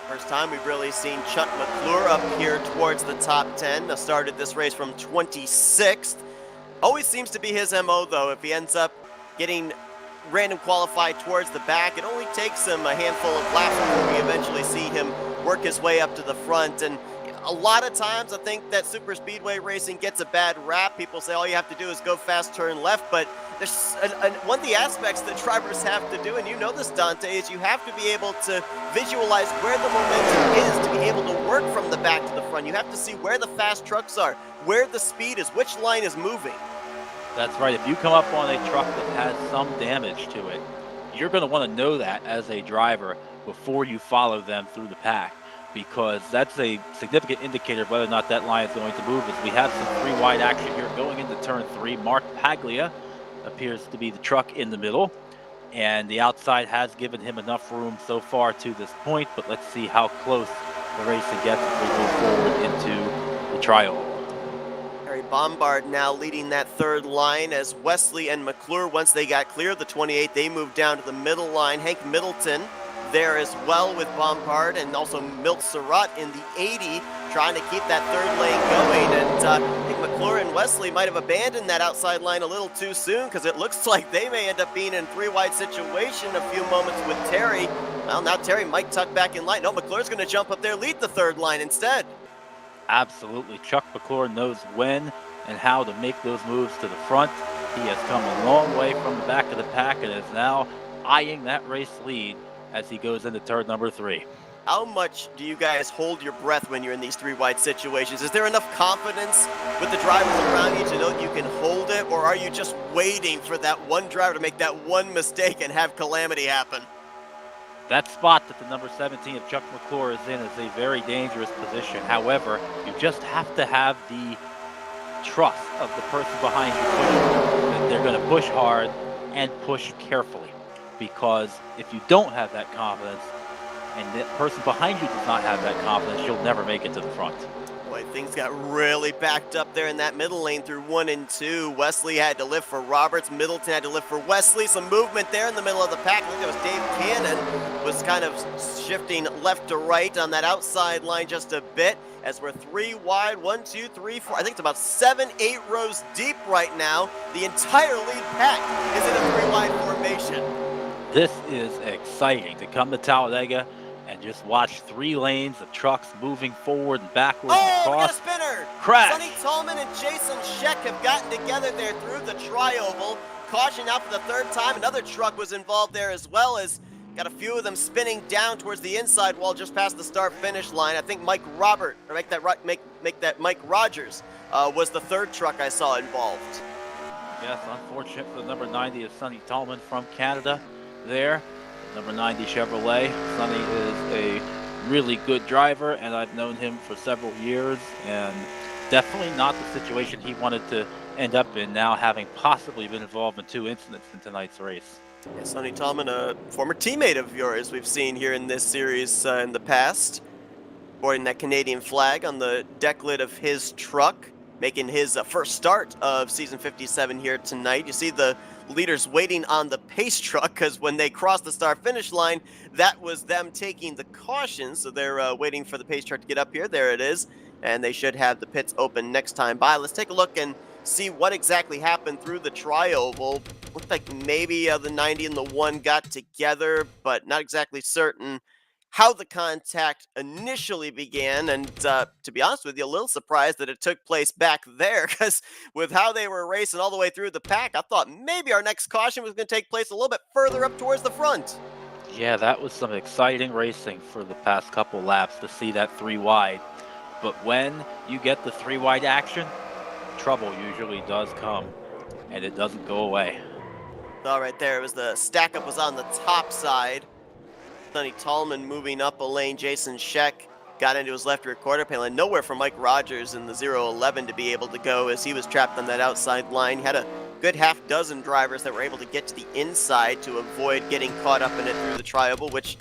First time we've really seen Chuck McClure up here towards the top 10. Started this race from 26th. Always seems to be his MO, though. If he ends up getting random qualified towards the back, it only takes him a handful of laps before we eventually see him work his way up to the front. And a lot of times I think that super speedway racing gets a bad rap. People say all you have to do is go fast, turn left, but there's one of the aspects that drivers have to do, and you know this, Dante, is you have to be able to visualize where the momentum is to be able to work from the back to the front. You have to see where the fast trucks are, where the speed is, which line is moving. That's right. If you come up on a truck that has some damage to it, you're going to want to know that as a driver before you follow them through the pack, because that's a significant indicator of whether or not that line is going to move. As we have some 3 wide action here going into turn 3. Mark Paglia appears to be the truck in the middle, and the outside has given him enough room so far to this point, but let's see how close the racing gets as we move forward into the trial. Bombard now leading that third line as Wesley and McClure, once they got clear of the 28, they moved down to the middle line. Hank Middleton there as well with Bombard, and also Milt Surratt in the 80 trying to keep that third lane going. And I think McClure and Wesley might have abandoned that outside line a little too soon, because it looks like they may end up being in 3-wide situation a few moments with Terry. Well, now Terry might tuck back in line. No, McClure's going to jump up there, lead the third line instead. Absolutely. Chuck McClure knows when and how to make those moves to the front. He has come a long way from the back of the pack and is now eyeing that race lead as he goes into turn number 3. How much do you guys hold your breath when you're in these 3-wide situations? Is there enough confidence with the drivers around you to know that you can hold it, or are you just waiting for that one driver to make that one mistake and have calamity happen? That spot that the number 17 of Chuck McClure is in is a very dangerous position. However, you just have to have the trust of the person behind you pushing, that they're going to push hard and push carefully. Because if you don't have that confidence, and the person behind you does not have that confidence, you'll never make it to the front. Boy, things got really backed up there in that middle lane through 1 and 2. Wesley had to lift for Roberts. Middleton had to lift for Wesley. Some movement there in the middle of the pack. I think that was Dave Cannon was kind of shifting left to right on that outside line just a bit, as we're 3 wide, 1, 2, 3, 4. I think it's about 7, 8 rows deep right now. The entire lead pack is in a 3-wide formation. This is exciting to come to Talladega and just watch 3 lanes of trucks moving forward and backwards and across. We got a spinner! Crash! Sonny Tallman and Jason Scheck have gotten together there through the tri-oval. Caution out for the 3rd time. Another truck was involved there, as well as got a few of them spinning down towards the inside wall just past the start-finish line. I think Mike Rogers was the 3rd truck I saw involved. Yes, unfortunate for the number 90 of Sonny Tallman from Canada there. Number 90 Chevrolet. Sonny is a really good driver, and I've known him for several years, and definitely not the situation he wanted to end up in, now having possibly been involved in 2 incidents in tonight's race. Yeah, Sonny Tallman, a former teammate of yours we've seen here in this series in the past, sporting that Canadian flag on the deck lid of his truck, making his first start of season 57 here tonight. You see the leaders waiting on the pace truck, because when they crossed the start-finish line, that was them taking the caution. So they're waiting for the pace truck to get up here. There it is. And they should have the pits open next time by. Let's take a look and see what exactly happened through the tri-oval. Looked like maybe the 90 and the 1 got together, but not exactly certain how the contact initially began. And to be honest with you, a little surprised that it took place back there, because with how they were racing all the way through the pack, I thought maybe our next caution was going to take place a little bit further up towards the front. Yeah, that was some exciting racing for the past couple laps to see that 3 wide. But when you get the 3 wide action, trouble usually does come, and it doesn't go away. All right, there it was. The stack up was on the top side. Sonny Tallman moving up a lane. Jason Scheck got into his left rear quarter panel, and nowhere for Mike Rogers in the 011 to be able to go, as he was trapped on that outside line. He had a good half dozen drivers that were able to get to the inside to avoid getting caught up in it through the tri-oval, which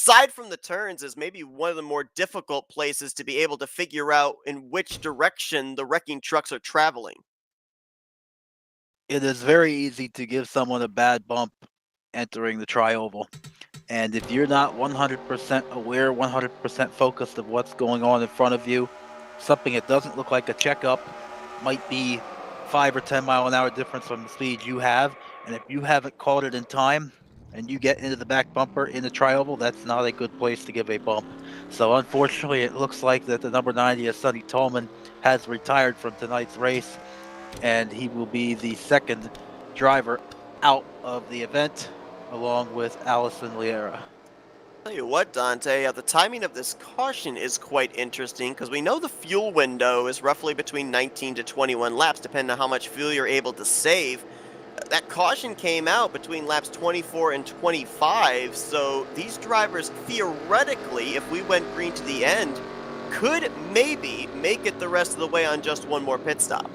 aside from the turns, is maybe one of the more difficult places to be able to figure out in which direction the wrecking trucks are traveling. It is very easy to give someone a bad bump entering the tri-oval. And if you're not 100% aware, 100% focused of what's going on in front of you, something that doesn't look like a checkup might be 5 or 10 mile an hour difference from the speed you have. And if you haven't caught it in time and you get into the back bumper in the tri-oval, that's not a good place to give a bump. So unfortunately, it looks like that the number 90 of Sonny Tolman has retired from tonight's race, and he will be the second driver out of the event, along with Allison Liera. Tell you what, Dante, the timing of this caution is quite interesting because we know the fuel window is roughly between 19 to 21 laps, depending on how much fuel you're able to save. That caution came out between laps 24 and 25, so these drivers theoretically, if we went green to the end, could maybe make it the rest of the way on just one more pit stop.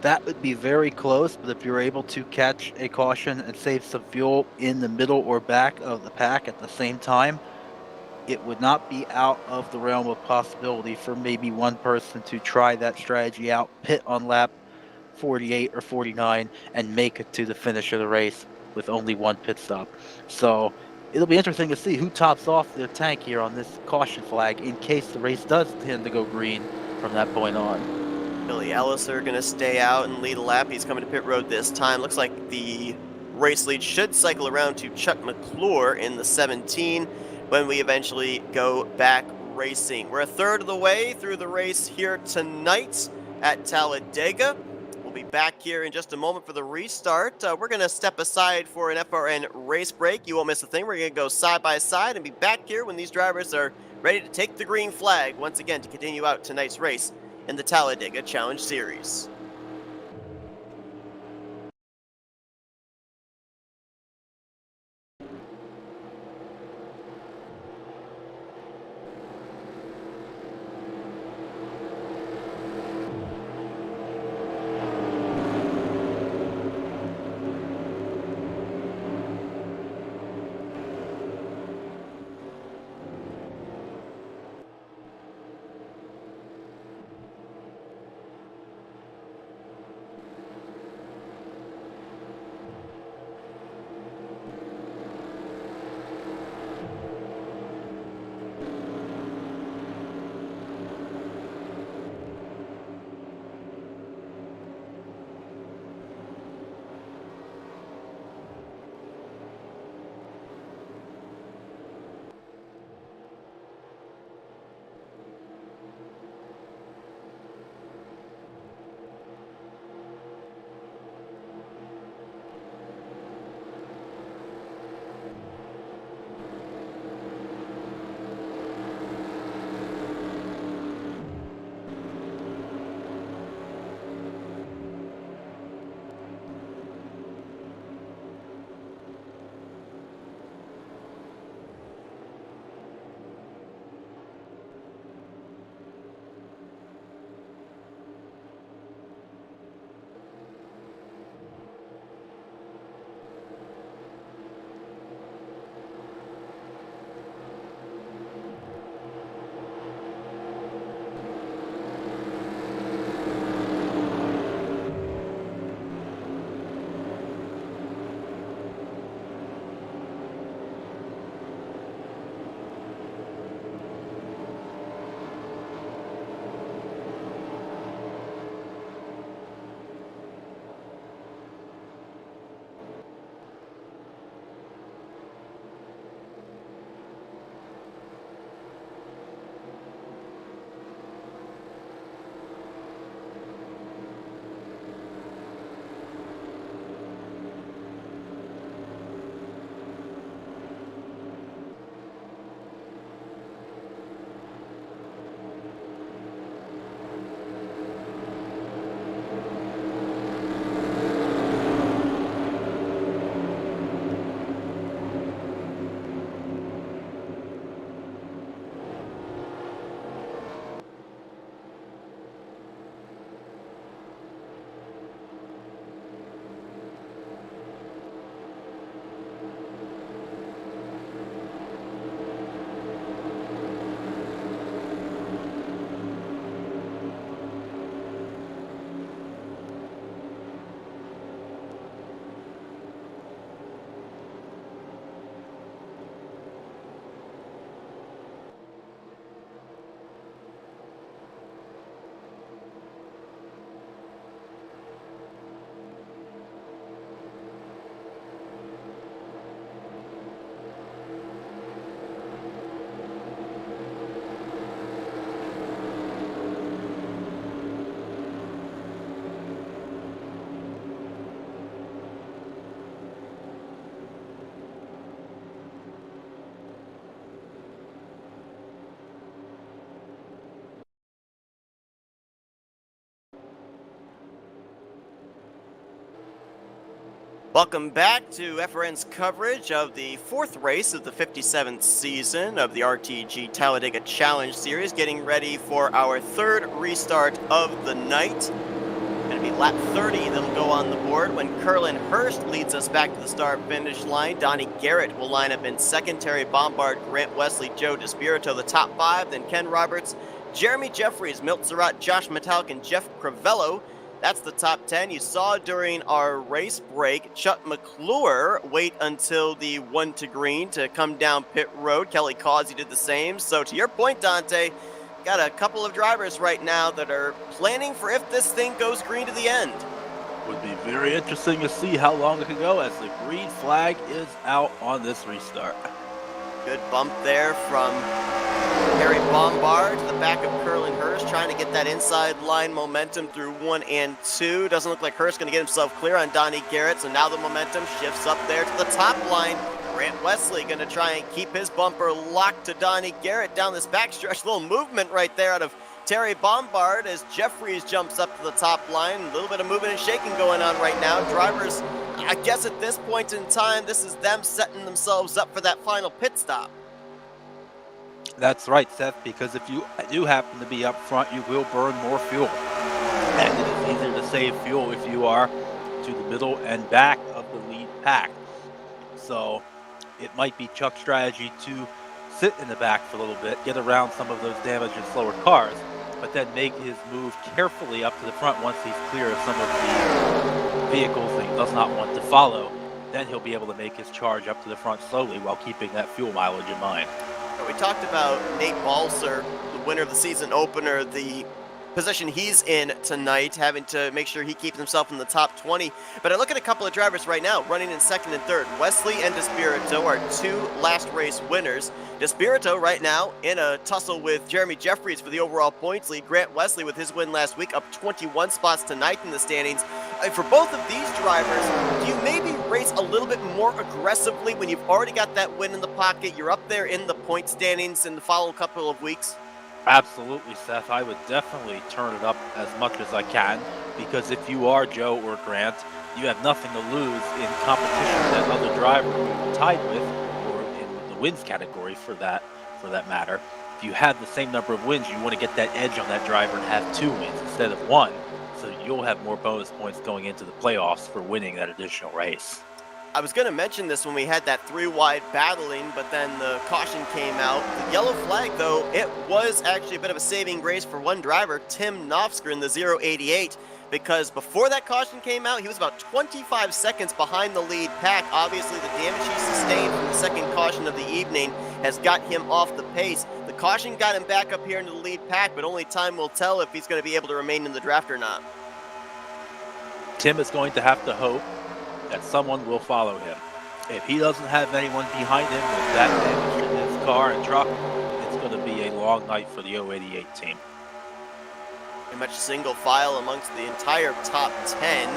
That would be very close, but if you're able to catch a caution and save some fuel in the middle or back of the pack at the same time, it would not be out of the realm of possibility for maybe one person to try that strategy out, pit on lap 48 or 49, and make it to the finish of the race with only one pit stop. So it'll be interesting to see who tops off their tank here on this caution flag in case the race does tend to go green from that point on. Billy Elliser going to stay out and lead a lap. He's coming to pit road this time. Looks like the race lead should cycle around to Chuck McClure in the 17 when we eventually go back racing. We're a third of the way through the race here tonight at Talladega. We'll be back here in just a moment for the restart. We're going to step aside for an FRN race break. You won't miss a thing. We're going to go side by side and be back here when these drivers are ready to take the green flag once again to continue out tonight's race in the Talladega Challenge Series. Welcome back to FRN's coverage of the fourth race of the 57th season of the RTG Talladega Challenge Series, getting ready for our third restart of the night. Going to be lap 30 that'll go on the board when Curlin Hurst leads us back to the start-finish line. Donnie Garrett will line up in second, Terry Bombard, Grant Wesley, Joe DeSpirito, the top five, then Ken Roberts, Jeremy Jeffries, Milt Surratt, Josh Metallic, and Jeff Crivello. That's the top 10. You saw during our race break, Chuck McClure wait until the 1 to green to come down pit road. Kelly Causey did the same. So to your point, Dante, got a couple of drivers right now that are planning for if this thing goes green to the end. Would be very interesting to see how long it can go as the green flag is out on this restart. Good bump there from Terry Bombard to the back of Curlin Hurst, trying to get that inside line momentum through 1 and 2. Doesn't look like Hurst going to get himself clear on Donnie Garrett, so now the momentum shifts up there to the top line. Grant Wesley going to try and keep his bumper locked to Donnie Garrett down this backstretch. Little movement right there out of Terry Bombard as Jeffries jumps up to the top line. A little bit of moving and shaking going on right now. Drivers, I guess at this point in time, this is them setting themselves up for that final pit stop. That's right, Seth, because if you do happen to be up front, you will burn more fuel. And it is easier to save fuel if you are to the middle and back of the lead pack. So it might be Chuck's strategy to sit in the back for a little bit, get around some of those damaged and slower cars, but then make his move carefully up to the front once he's clear of some of the vehicles that he does not want to follow. Then he'll be able to make his charge up to the front slowly while keeping that fuel mileage in mind. We talked about Nate Balser, the winner of the season opener, the position he's in tonight, having to make sure he keeps himself in the top 20. But I look at a couple of drivers right now running in second and third. Wesley and DeSpirito are two last race winners. DeSpirito right now in a tussle with Jeremy Jeffries for the overall points lead. Grant Wesley with his win last week up 21 spots to ninth in the standings. For both of these drivers, do you maybe race a little bit more aggressively when you've already got that win in the pocket? You're up there in the point standings in the following couple of weeks? Absolutely, Seth. I would definitely turn it up as much as I can, because if you are Joe or Grant, you have nothing to lose in competition with that other driver who you're tied with, or in the wins category for that matter. If you have the same number of wins, you want to get that edge on that driver and have 2 wins instead of 1, so you'll have more bonus points going into the playoffs for winning that additional race. I was going to mention this when we had that 3-wide battling, but then the caution came out. The yellow flag, though, it was actually a bit of a saving grace for one driver, Tim Nofsker in the 088, because before that caution came out, he was about 25 seconds behind the lead pack. Obviously, the damage he sustained from the second caution of the evening has got him off the pace. The caution got him back up here into the lead pack, but only time will tell if he's going to be able to remain in the draft or not. Tim is going to have to hope that someone will follow him. If he doesn't have anyone behind him with that damage in his car and truck, it's going to be a long night for the 088 team. Pretty much single file amongst the entire top 10.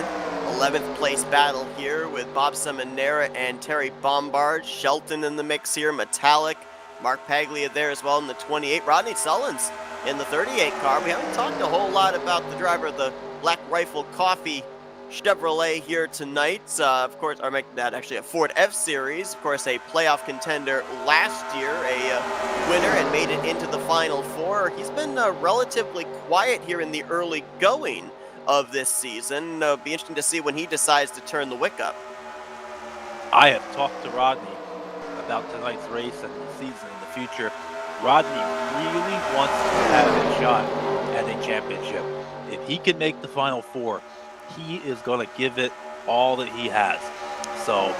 11th place battle here with Bob Seminara and Terry Bombard. Shelton in the mix here, Metallic. Mark Paglia there as well in the 28. Rodney Sullins in the 38 car. We haven't talked a whole lot about the driver of the Black Rifle Coffee Chevrolet here tonight. Of course, or make that actually a Ford F-Series. Of course, a playoff contender last year, a winner, and made it into the Final Four. He's been relatively quiet here in the early going of this season. Be interesting to see when he decides to turn the wick up. I have talked to Rodney about tonight's race and the season in the future. Rodney really wants to have a shot at a championship. If he can make the Final Four, he is going to give it all that he has. So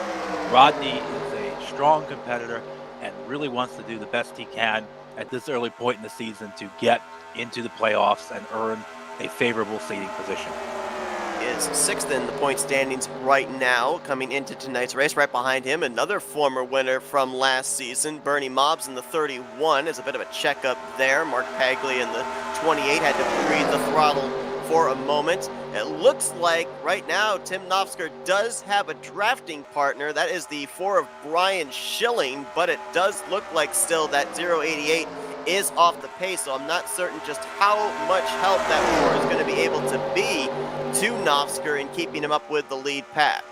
Rodney is a strong competitor and really wants to do the best he can at this early point in the season to get into the playoffs and earn a favorable seeding position. Is sixth in the point standings right now coming into tonight's race. Right behind him, another former winner from last season, Bernie Mobbs in the 31. Is a bit of a checkup there. Mark Paglia in the 28 had to breathe the throttle for a moment. It looks like right now Tim Nofsker does have a drafting partner. That is the 4 of Brian Schilling, but it does look like still that 088 is off the pace, so I'm not certain just how much help that 4 is going to be able to be to Nofsker in keeping him up with the lead pack.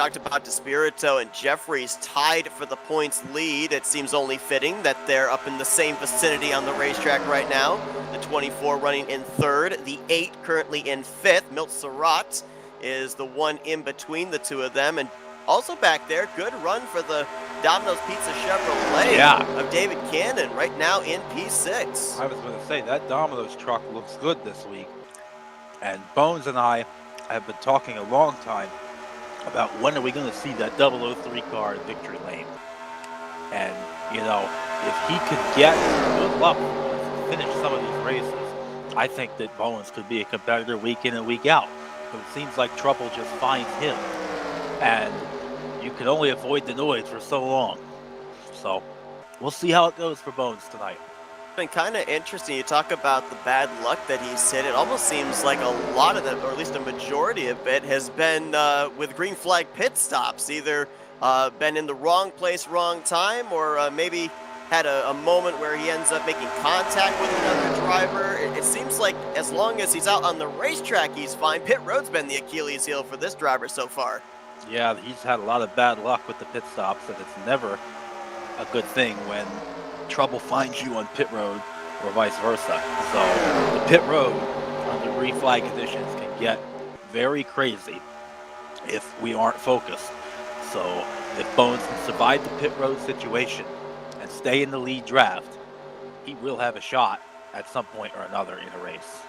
talked about DeSpirito and Jeffries tied for the points lead. It seems only fitting that they're up in the same vicinity on the racetrack right now. The 24 running in third, the 8 currently in fifth. Milt Surratt is the one in between the two of them. And also back there, good run for the Domino's Pizza Chevrolet of David Cannon right now in P6. I was going to say, that Domino's truck looks good this week. And Bones and I have been talking a long time about when are we going to see that 003 car in victory lane. And, you know, if he could get good luck to finish some of these races, I think that Bones could be a competitor week in and week out. But it seems like trouble just finds him. And you can only avoid the noise for so long. So we'll see how it goes for Bones tonight. It's been kind of interesting. You talk about the bad luck that he's hit. It almost seems like a lot of it, or at least a majority of it, has been with green flag pit stops. Either been in the wrong place, wrong time, or maybe had a moment where he ends up making contact with another driver. It seems like as long as he's out on the racetrack, he's fine. Pit road's been the Achilles heel for this driver so far. Yeah, he's had a lot of bad luck with the pit stops, and it's never a good thing when trouble finds you on pit road or vice versa. So the pit road under green flag conditions can get very crazy if we aren't focused. So if Bones can survive the pit road situation and stay in the lead draft, he will have a shot at some point or another in a race.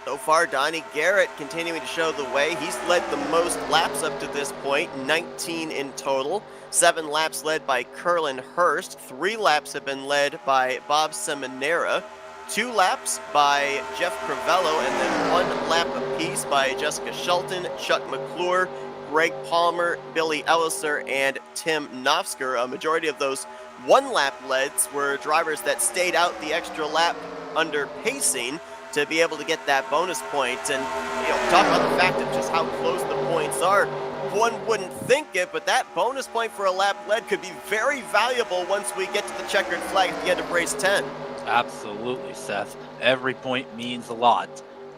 So far, Donnie Garrett continuing to show the way. He's led the most laps up to this point, 19 in total. 7 laps led by Curlin Hurst. 3 laps have been led by Bob Seminara. 2 laps by Jeff Crivello, and then 1 lap apiece by Jessica Shelton, Chuck McClure, Greg Palmer, Billy Elliser, and Tim Nofsker. A majority of those 1-lap leads were drivers that stayed out the extra lap under pacing to be able to get that bonus point. And, you know, talk about the fact of just how close the points are. One wouldn't think it, but that bonus point for a lap led could be very valuable once we get to the checkered flag at the end of race 10. Absolutely, Seth. Every point means a lot,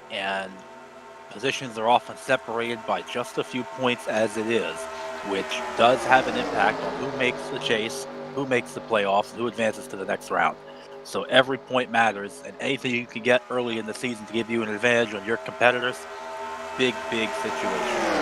and positions are often separated by just a few points as it is, which does have an impact on who makes the chase, who makes the playoffs, and who advances to the next round. So every point matters, and anything you can get early in the season to give you an advantage on your competitors, big situation.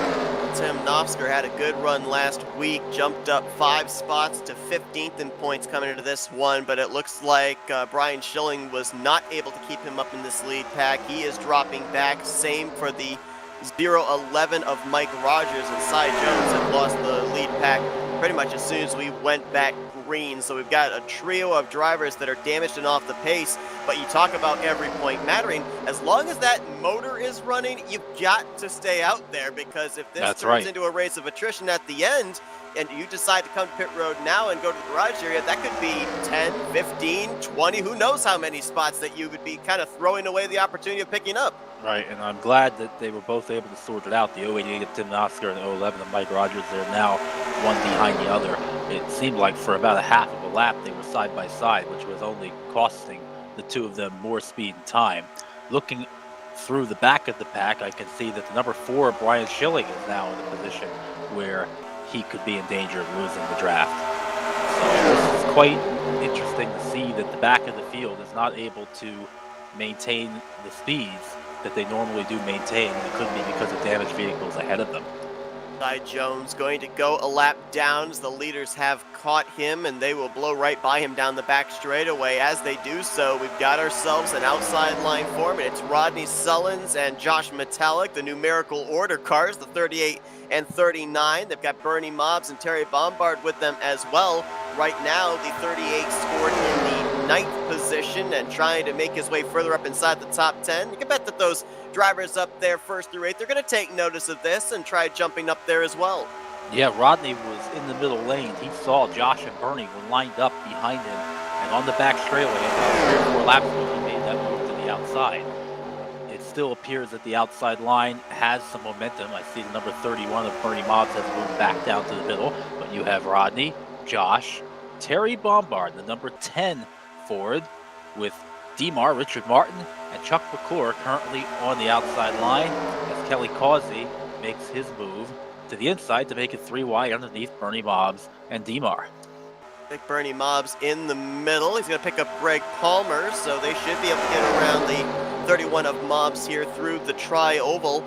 Tim Nofsker had a good run last week, jumped up 5 spots to 15th in points coming into this one, but it looks like Brian Schilling was not able to keep him up in this lead pack. He is dropping back. Same for the 0-11 of Mike Rogers, and Cy Jones had lost the lead pack pretty much as soon as we went back green. So we've got a trio of drivers that are damaged and off the pace, but you talk about every point mattering. As long as that motor is running, you've got to stay out there, because if this turns into a race of attrition at the end and you decide to come to pit road now and go to the garage area, that could be 10, 15, 20, who knows how many spots that you would be kind of throwing away the opportunity of picking up. Right, and I'm glad that they were both able to sort it out. The 088 of Tim Nofsker and the 011 of Mike Rogers, they're now one behind the other. It seemed like for about a half of a lap they were side by side, which was only costing the two of them more speed and time. Looking through the back of the pack, I can see that the number 4, Brian Schilling, is now in a position where he could be in danger of losing the draft. So this is quite interesting to see that the back of the field is not able to maintain the speeds that they normally do maintain, and it could be because of damaged vehicles ahead of them. Cy Jones going to go a lap down as the leaders have caught him, and they will blow right by him down the back straightaway. As they do so, we've got ourselves an outside line form, and it's Rodney Sullins and Josh Metallic, the numerical order cars, the 38 and 39. They've got Bernie Mobbs and Terry Bombard with them as well. Right now, the 38 scored in the 9th position and trying to make his way further up inside the top 10. You can bet that those drivers up there 1st through 8th, they're going to take notice of this and try jumping up there as well. Yeah, Rodney was in the middle lane. He saw Josh and Bernie were lined up behind him, and on the back straightaway, about 3 or 4 laps ago, he made that move to the outside. It still appears that the outside line has some momentum. I see the number 31 of Bernie Mobbs has moved back down to the middle, but you have Rodney, Josh, Terry Bombard, the number 10 Ford, with DeMar, Richard Martin, and Chuck McClure currently on the outside line as Kelly Causey makes his move to the inside to make it 3 wide underneath Bernie Mobbs and Demar. Big Bernie Mobbs in the middle. He's going to pick up Greg Palmer, so they should be able to get around the 31 of Mobbs here through the tri-oval.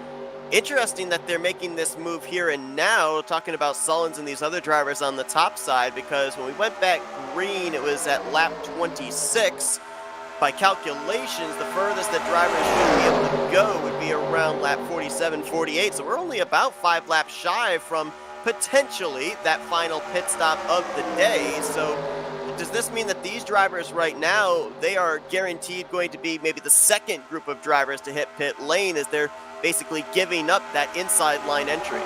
Interesting that they're making this move here and now, talking about Sullins and these other drivers on the top side, because when we went back green, it was at lap 26. By calculations, the furthest that drivers should be able to go would be around lap 47, 48, so we're only about 5 laps shy from potentially that final pit stop of the day. So does this mean that these drivers right now, they are guaranteed going to be maybe the second group of drivers to hit pit lane as they're basically giving up that inside line entry?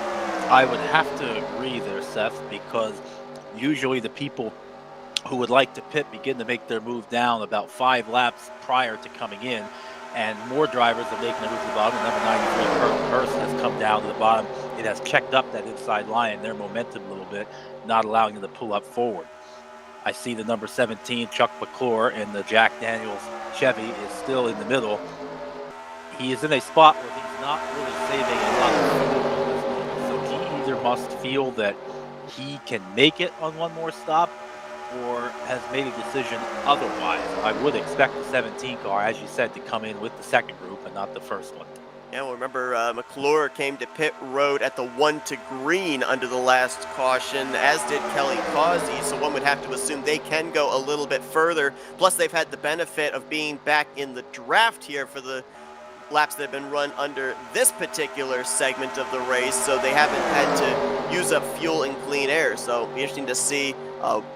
I would have to agree there, Seth, because usually the people who would like to pit begin to make their move down about 5 laps prior to coming in, and more drivers are making the move to the bottom. Number 93, Colonel Person, has come down to the bottom. It has checked up that inside line, their momentum a little bit, not allowing them to pull up forward. I see the number 17, Chuck McClure, in the Jack Daniels Chevy is still in the middle. He is in a spot where he's not really saving a lot of fuel at this moment, so he either must feel that he can make it on one more stop or has made a decision otherwise. I would expect the 17 car, as you said, to come in with the second group and not the first one. Yeah, well, remember McClure came to pit road at the 1 to green under the last caution, as did Kelly Causey, so one would have to assume they can go a little bit further. Plus, they've had the benefit of being back in the draft here for the laps that have been run under this particular segment of the race, so they haven't had to use up fuel and clean air. So it'll be interesting to see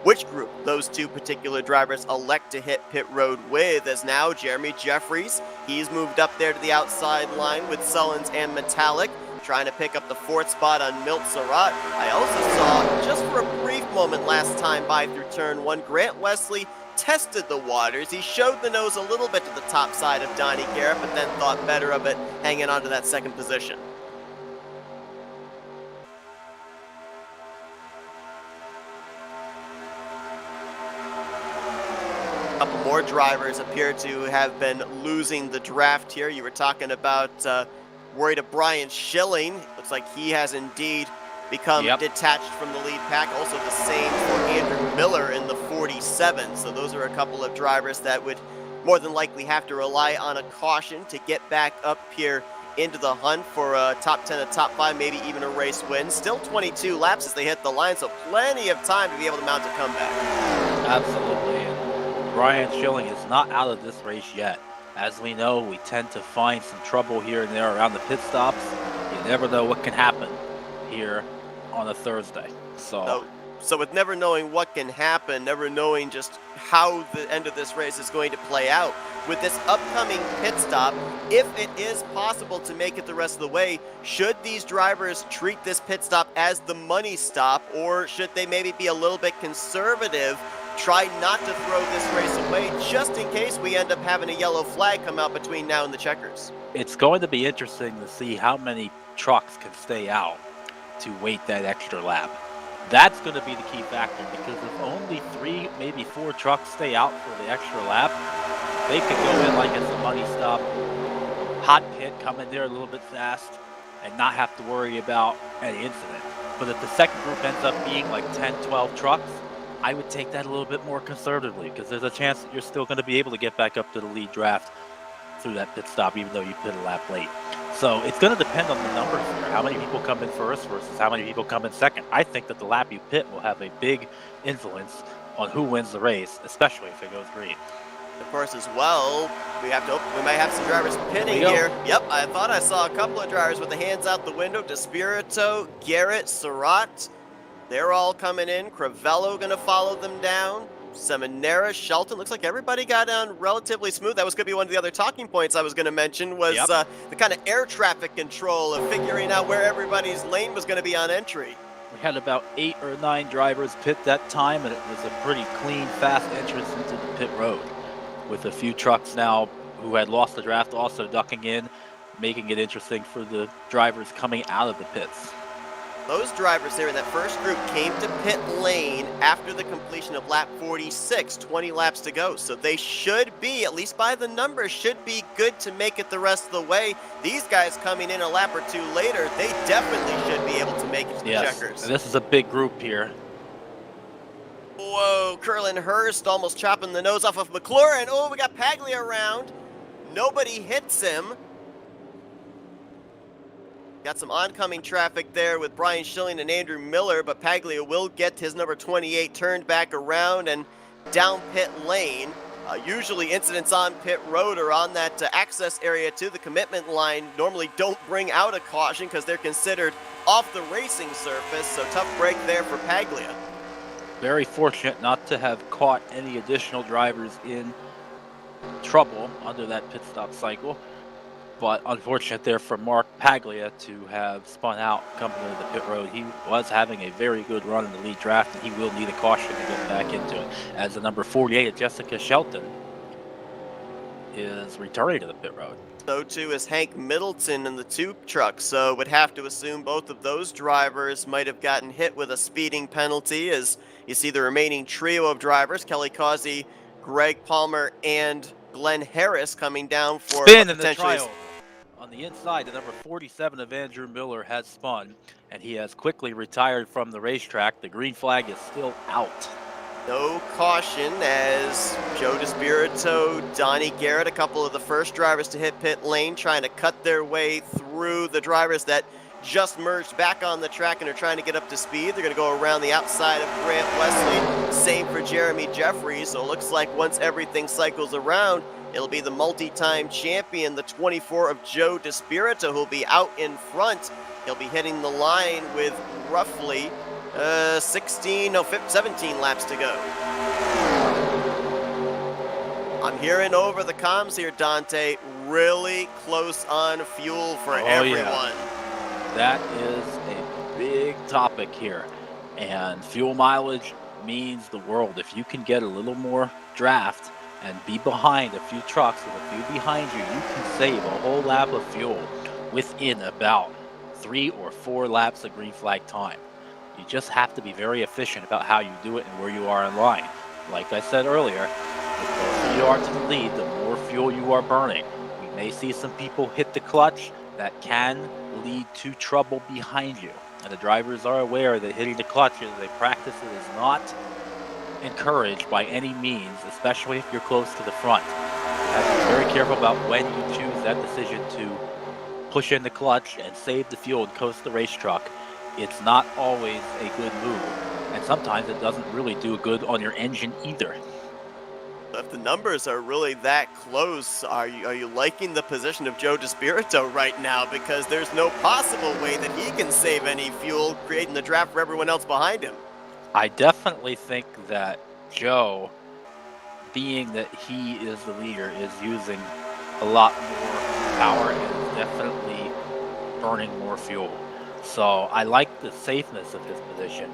which group those two particular drivers elect to hit pit road with, as now Jeremy Jeffries, he's moved up there to the outside line with Sullins and Metallic, trying to pick up the 4th spot on Milt Surratt. I also saw, just for a brief moment last time by through turn 1, Grant Wesley tested the waters. He showed the nose a little bit to the top side of Donnie Garrett, but then thought better of it, hanging on to that second position. A couple more drivers appear to have been losing the draft here. You were talking about worried of Brian Schilling. Looks like he has indeed become detached from the lead pack. Also the same for Andrew Miller in the 47. So those are a couple of drivers that would more than likely have to rely on a caution to get back up here into the hunt for a top 10, a top 5, maybe even a race win. Still 22 laps as they hit the line, so plenty of time to be able to mount a comeback. Absolutely. And Brian Schilling is not out of this race yet. As we know, we tend to find some trouble here and there around the pit stops. You never know what can happen here on a Thursday. So with never knowing what can happen, never knowing just how the end of this race is going to play out, with this upcoming pit stop, if it is possible to make it the rest of the way, should these drivers treat this pit stop as the money stop, or should they maybe be a little bit conservative, try not to throw this race away just in case we end up having a yellow flag come out between now and the checkers? It's going to be interesting to see how many trucks can stay out to wait that extra lap. That's going to be the key factor, because if only 3, maybe 4 trucks stay out for the extra lap, they could go in like it's a money stop, hot pit, come in there a little bit fast, and not have to worry about any incident. But if the second group ends up being like 10, 12 trucks, I would take that a little bit more conservatively, because there's a chance that you're still going to be able to get back up to the lead draft through that pit stop, even though you pit a lap late. So it's going to depend on the numbers here, how many people come in first versus how many people come in second. I think that the lap you pit will have a big influence on who wins the race, especially if it goes green. Of course, as well, we might have some drivers pitting here. Yep, I thought I saw a couple of drivers with the hands out the window. DeSpirito, Garrett, Surratt, they're all coming in. Crivello going to follow them down. Seminara, Shelton, looks like everybody got down relatively smooth. That was going to be one of the other talking points I was going to mention, was the kind of air traffic control of figuring out where everybody's lane was going to be on entry. We had about 8 or 9 drivers pit that time, and it was a pretty clean, fast entrance into the pit road, with a few trucks now who had lost the draft also ducking in, making it interesting for the drivers coming out of the pits. Those drivers there in that first group came to pit lane after the completion of lap 46, 20 laps to go. So they should be, at least by the numbers, should be good to make it the rest of the way. These guys coming in a lap or two later, they definitely should be able to make it to the checkers. And this is a big group here. Whoa, Curlin Hurst almost chopping the nose off of McLaurin. Oh, we got Paglia around. Nobody hits him. Got some oncoming traffic there with Brian Schilling and Andrew Miller, but Paglia will get his number 28 turned back around and down pit lane. Usually incidents on pit road or on that access area to the commitment line normally don't bring out a caution because they're considered off the racing surface, so tough break there for Paglia. Very fortunate not to have caught any additional drivers in trouble under that pit stop cycle. But unfortunate there for Mark Paglia to have spun out coming into the pit road. He was having a very good run in the lead draft, and he will need a caution to get back into it. As the number 48, Jessica Shelton, is returning to the pit road. So too is Hank Middleton in the tube truck, so would have to assume both of those drivers might have gotten hit with a speeding penalty, as you see the remaining trio of drivers, Kelly Causey, Greg Palmer, and Glenn Harris coming down for spin in the trial. On the inside, the number 47 of Andrew Miller has spun, and he has quickly retired from the racetrack. The green flag is still out. No caution as Joe DeSpirito, Donnie Garrett, a couple of the first drivers to hit pit lane, trying to cut their way through the drivers that just merged back on the track and are trying to get up to speed. They're going to go around the outside of Grant Wesley. Same for Jeremy Jeffries. So it looks like once everything cycles around, it'll be the multi-time champion, the 24 of Joe DeSpirito, who'll be out in front. He'll be hitting the line with roughly 17 laps to go. I'm hearing over the comms here, Dante, really close on fuel for everyone. Yeah. That is a big topic here, and fuel mileage means the world. If you can get a little more draft and be behind a few trucks with a few behind you, you can save a whole lap of fuel within about 3 or 4 laps of green flag time. You just have to be very efficient about how you do it and where you are in line. Like I said earlier, the closer you are to the lead, the more fuel you are burning. We may see some people hit the clutch. That can lead to trouble behind you. And the drivers are aware that hitting the clutch as they practice it is not encouraged by any means, especially if you're close to the front. You have to be very careful about when you choose that decision to push in the clutch and save the fuel and coast the race truck. It's not always a good move, and sometimes it doesn't really do good on your engine either. If the numbers are really that close, are you liking the position of Joe DeSpirito right now? Because there's no possible way that he can save any fuel, creating the draft for everyone else behind him. I definitely think that Joe, being that he is the leader, is using a lot more power and is definitely burning more fuel. So I like the safeness of his position,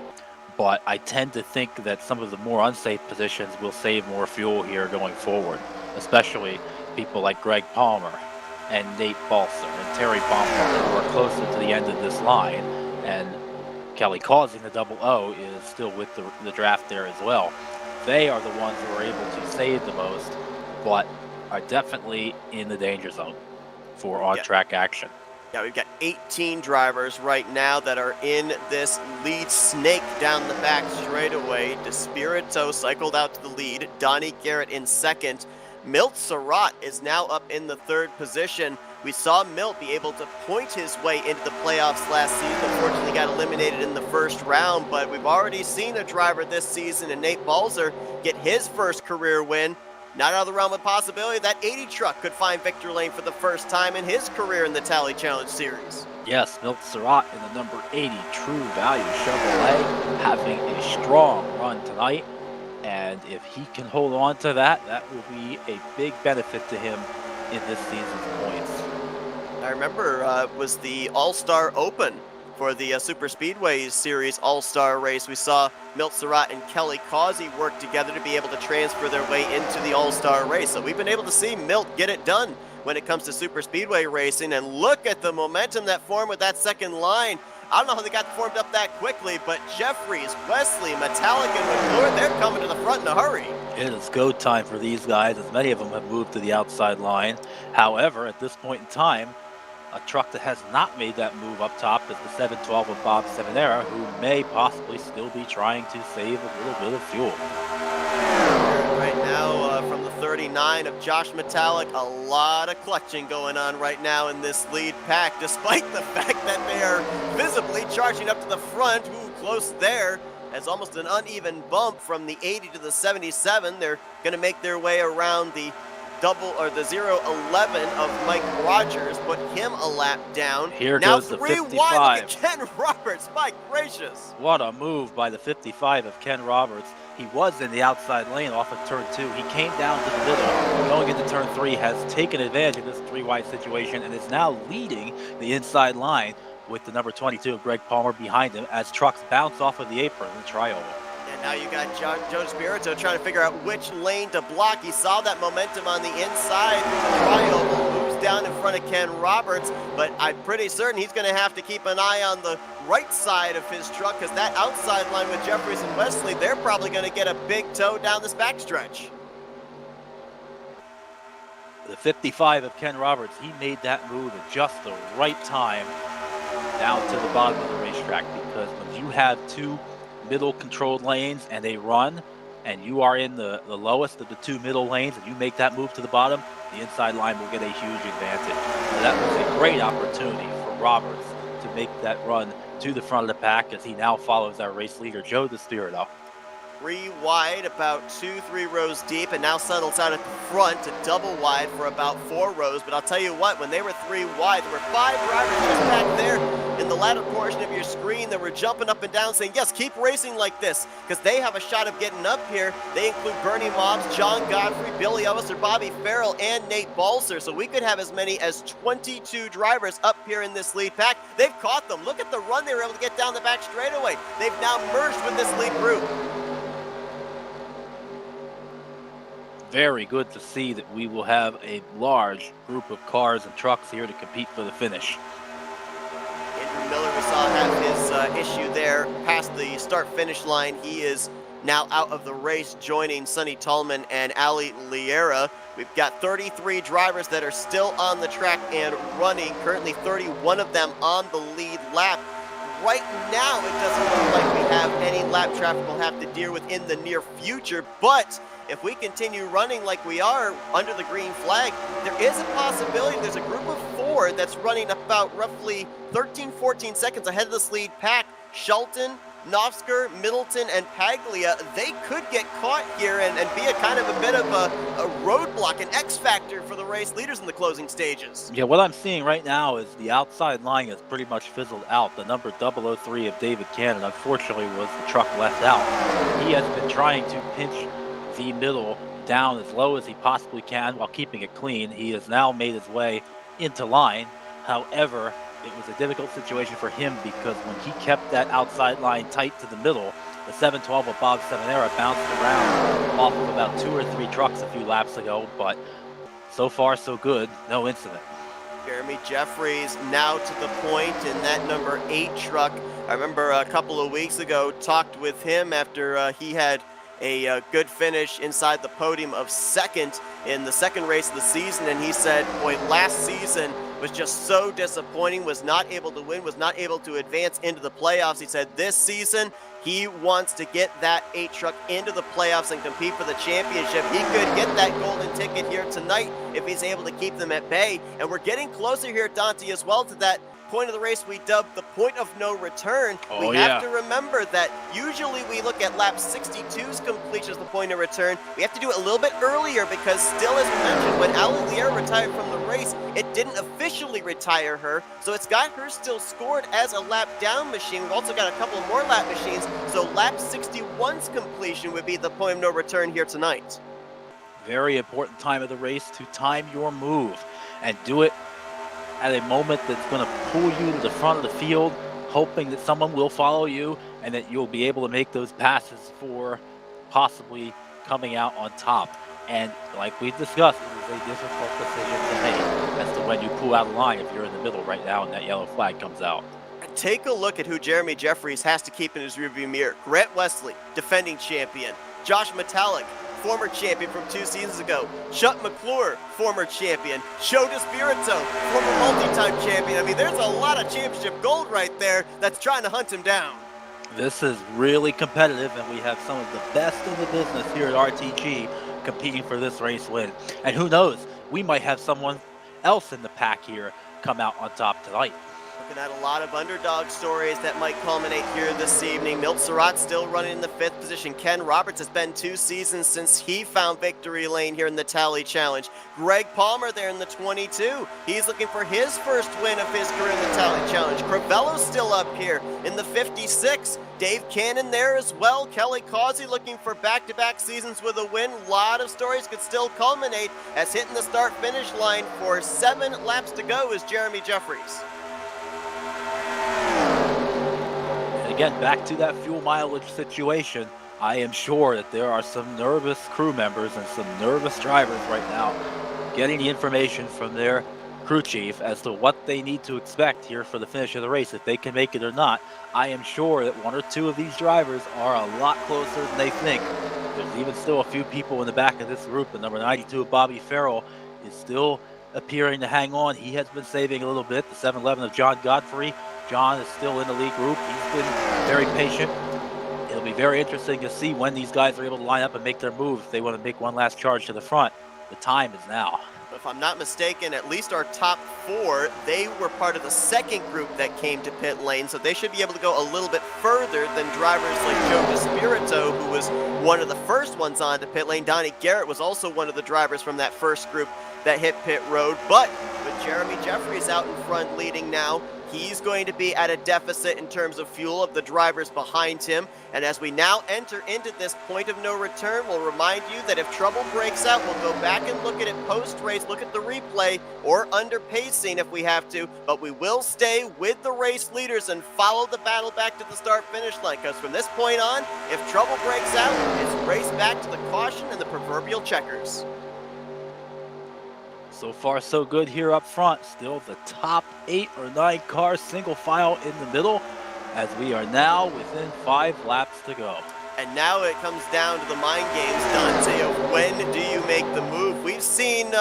but I tend to think that some of the more unsafe positions will save more fuel here going forward, especially people like Greg Palmer and Nate Balser and Terry Baumgartner, who are closer to the end of this line, and Kelly Causey, the double O, is still with the draft there as well. They are the ones who are able to save the most, but are definitely in the danger zone for on-track action. Yeah, we've got 18 drivers right now that are in this lead snake down the back straightaway. DeSpirito cycled out to the lead. Donnie Garrett in second. Milt Surratt is now up in the third position. We saw Milt be able to point his way into the playoffs last season. Unfortunately, got eliminated in the first round, but we've already seen a driver this season, and Nate Balser, get his first career win. Not out of the realm of possibility, that 80 truck could find victory lane for the first time in his career in the Tally Challenge Series. Yes, Milt Surratt in the number 80 True Value Chevrolet, having a strong run tonight. And if he can hold on to that, that will be a big benefit to him in this season's points. I remember it was the All-Star Open for the Super Speedway Series All-Star race. We saw Milt Surratt and Kelly Causey work together to be able to transfer their way into the All-Star race. So we've been able to see Milt get it done when it comes to Super Speedway racing. And look at the momentum that formed with that second line. I don't know how they got formed up that quickly, but Jeffries, Wesley, Metallic, and McClure, they're coming to the front in a hurry. It is go time for these guys, as many of them have moved to the outside line. However, at this point in time, a truck that has not made that move up top is the 712 of Bob Seminara, who may possibly still be trying to save a little bit of fuel. Right now, from the 39 of Josh Metallic, a lot of clutching going on right now in this lead pack, despite the fact that they are visibly charging up to the front. Ooh, close there. As almost an uneven bump from the 80 to the 77. They're going to make their way around the double or the 011 of Mike Rogers, put him a lap down. Here now goes the 3 55. wide. Look at Ken Roberts. My gracious. What a move by the 55 of Ken Roberts. He was in the outside lane off of turn 2. He came down to the middle, going into turn 3, has taken advantage of this 3-wide situation and is now leading the inside line with the number 22 of Greg Palmer behind him as trucks bounce off of the apron in the trioval. And now you got Joe Spirito trying to figure out which lane to block. He saw that momentum on the inside. The trioval moves down in front of Ken Roberts, but I'm pretty certain he's going to have to keep an eye on the right side of his truck, because that outside line with Jeffries and Wesley, they're probably going to get a big tow down this backstretch. The 55 of Ken Roberts, he made that move at just the right time down to the bottom of the racetrack, because when you have two middle controlled lanes and they run, and you are in the lowest of the two middle lanes and you make that move to the bottom, the inside line will get a huge advantage. So that was a great opportunity for Roberts to make that run to the front of the pack, as he now follows our race leader, Joe DeSpirito. 3 wide, about 2-3 rows deep, and now settles out at the front to double wide for about 4 rows. But I'll tell you what, when they were 3 wide, there were 5 drivers just back there in the latter portion of your screen that were jumping up and down saying, yes, keep racing like this, because they have a shot of getting up here. They include Bernie Mobbs, John Godfrey, Billy Elvis, Bobby Farrell, and Nate Balser. So we could have as many as 22 drivers up here in this lead pack. They've caught them. Look at the run they were able to get down the back straightaway. They've now merged with this lead group. Very good to see that we will have a large group of cars and trucks here to compete for the finish. Andrew Miller, we saw have his issue there past the start-finish line. He is now out of the race, joining Sonny Tallman and Ali Liera. We've got 33 drivers that are still on the track and running, currently 31 of them on the lead lap. Right now, it doesn't look like we have any lap traffic we'll have to deal with in the near future, but if we continue running like we are under the green flag, there is a possibility there's a group of 4 that's running about roughly 13-14 seconds ahead of this lead pack. Shelton, Novsker, Middleton, and Paglia, they could get caught here and be a kind of a bit of a roadblock, an X factor for the race leaders in the closing stages. Yeah, what I'm seeing right now is the outside line is pretty much fizzled out. The number 003 of David Cannon, unfortunately, was the truck left out. He has been trying to pinch the middle down as low as he possibly can while keeping it clean. He has now made his way into line. However, it was a difficult situation for him, because when he kept that outside line tight to the middle, the 712 of Bob Seminara bounced around off of about 2 or 3 trucks a few laps ago, but so far so good, no incident. Jeremy Jeffries now to the point in that number 8 truck. I remember a couple of weeks ago talked with him after he had a good finish inside the podium of 2nd in the 2nd race of the season, and he said, boy, last season was just so disappointing, was not able to win, was not able to advance into the playoffs. He said this season he wants to get that 8 truck into the playoffs and compete for the championship. He could get that golden ticket here tonight if he's able to keep them at bay. And we're getting closer here, Dante, as well to that point of the race we dubbed the point of no return. We have to remember that usually we look at lap 62's completion as the point of return. We have to do it a little bit earlier, because still, as we mentioned, when Ali Lier retired from the race, it didn't officially retire her, so it's got her still scored as a lap down machine. We've also got a couple more lap machines, so lap 61's completion would be the point of no return here tonight. Very important time of the race to time your move and do it at a moment that's going to pull you to the front of the field, hoping that someone will follow you and that you'll be able to make those passes for possibly coming out on top. And like we discussed, it is a difficult decision to make as to when you pull out of line if you're in the middle right now and that yellow flag comes out. take a look at who Jeremy Jeffries has to keep in his rearview mirror. Grant Wesley, defending champion. Josh Metallic, former champion from 2 seasons ago. Chuck McClure, former champion. Joe DeSpirito, former multi-time champion. I mean, there's a lot of championship gold right there that's trying to hunt him down. This is really competitive, and we have some of the best in the business here at RTG competing for this race win. And who knows, we might have someone else in the pack here come out on top tonight. Looking at a lot of underdog stories that might culminate here this evening. Milt Surratt still running in the 5th position. Ken Roberts has been 2 seasons since he found victory lane here in the Tally Challenge. Greg Palmer there in the 22. He's looking for his first win of his career in the Tally Challenge. Crivello's still up here in the 56. Dave Cannon there as well. Kelly Causey looking for back-to-back seasons with a win. A lot of stories could still culminate as hitting the start-finish line for 7 laps to go is Jeremy Jeffries. Again, back to that fuel mileage situation, I am sure that there are some nervous crew members and some nervous drivers right now getting the information from their crew chief as to what they need to expect here for the finish of the race, if they can make it or not. I am sure that 1 or 2 of these drivers are a lot closer than they think. There's even still a few people in the back of this group. The number 92 of Bobby Farrell is still appearing to hang on. He has been saving a little bit. The 711 of John Godfrey. John is still in the lead group. He's been very patient. It'll be very interesting to see when these guys are able to line up and make their moves. If they want to make one last charge to the front, the time is now. If I'm not mistaken, at least our top 4, they were part of the second group that came to pit lane, so they should be able to go a little bit further than drivers like Joe DeSpirito, who was one of the first ones on to pit lane. Donnie Garrett was also one of the drivers from that first group that hit pit road, but with Jeremy Jeffries out in front leading now, he's going to be at a deficit in terms of fuel of the drivers behind him. And as we now enter into this point of no return, we'll remind you that if trouble breaks out, we'll go back and look at it post-race, look at the replay, or under pacing if we have to. But we will stay with the race leaders and follow the battle back to the start-finish line. Because from this point on, if trouble breaks out, it's race back to the caution and the proverbial checkers. So far, so good here up front. Still the top 8 or 9 cars single file in the middle as we are now within 5 laps to go. And now it comes down to the mind games, Dante, of when do you make the move? We've seen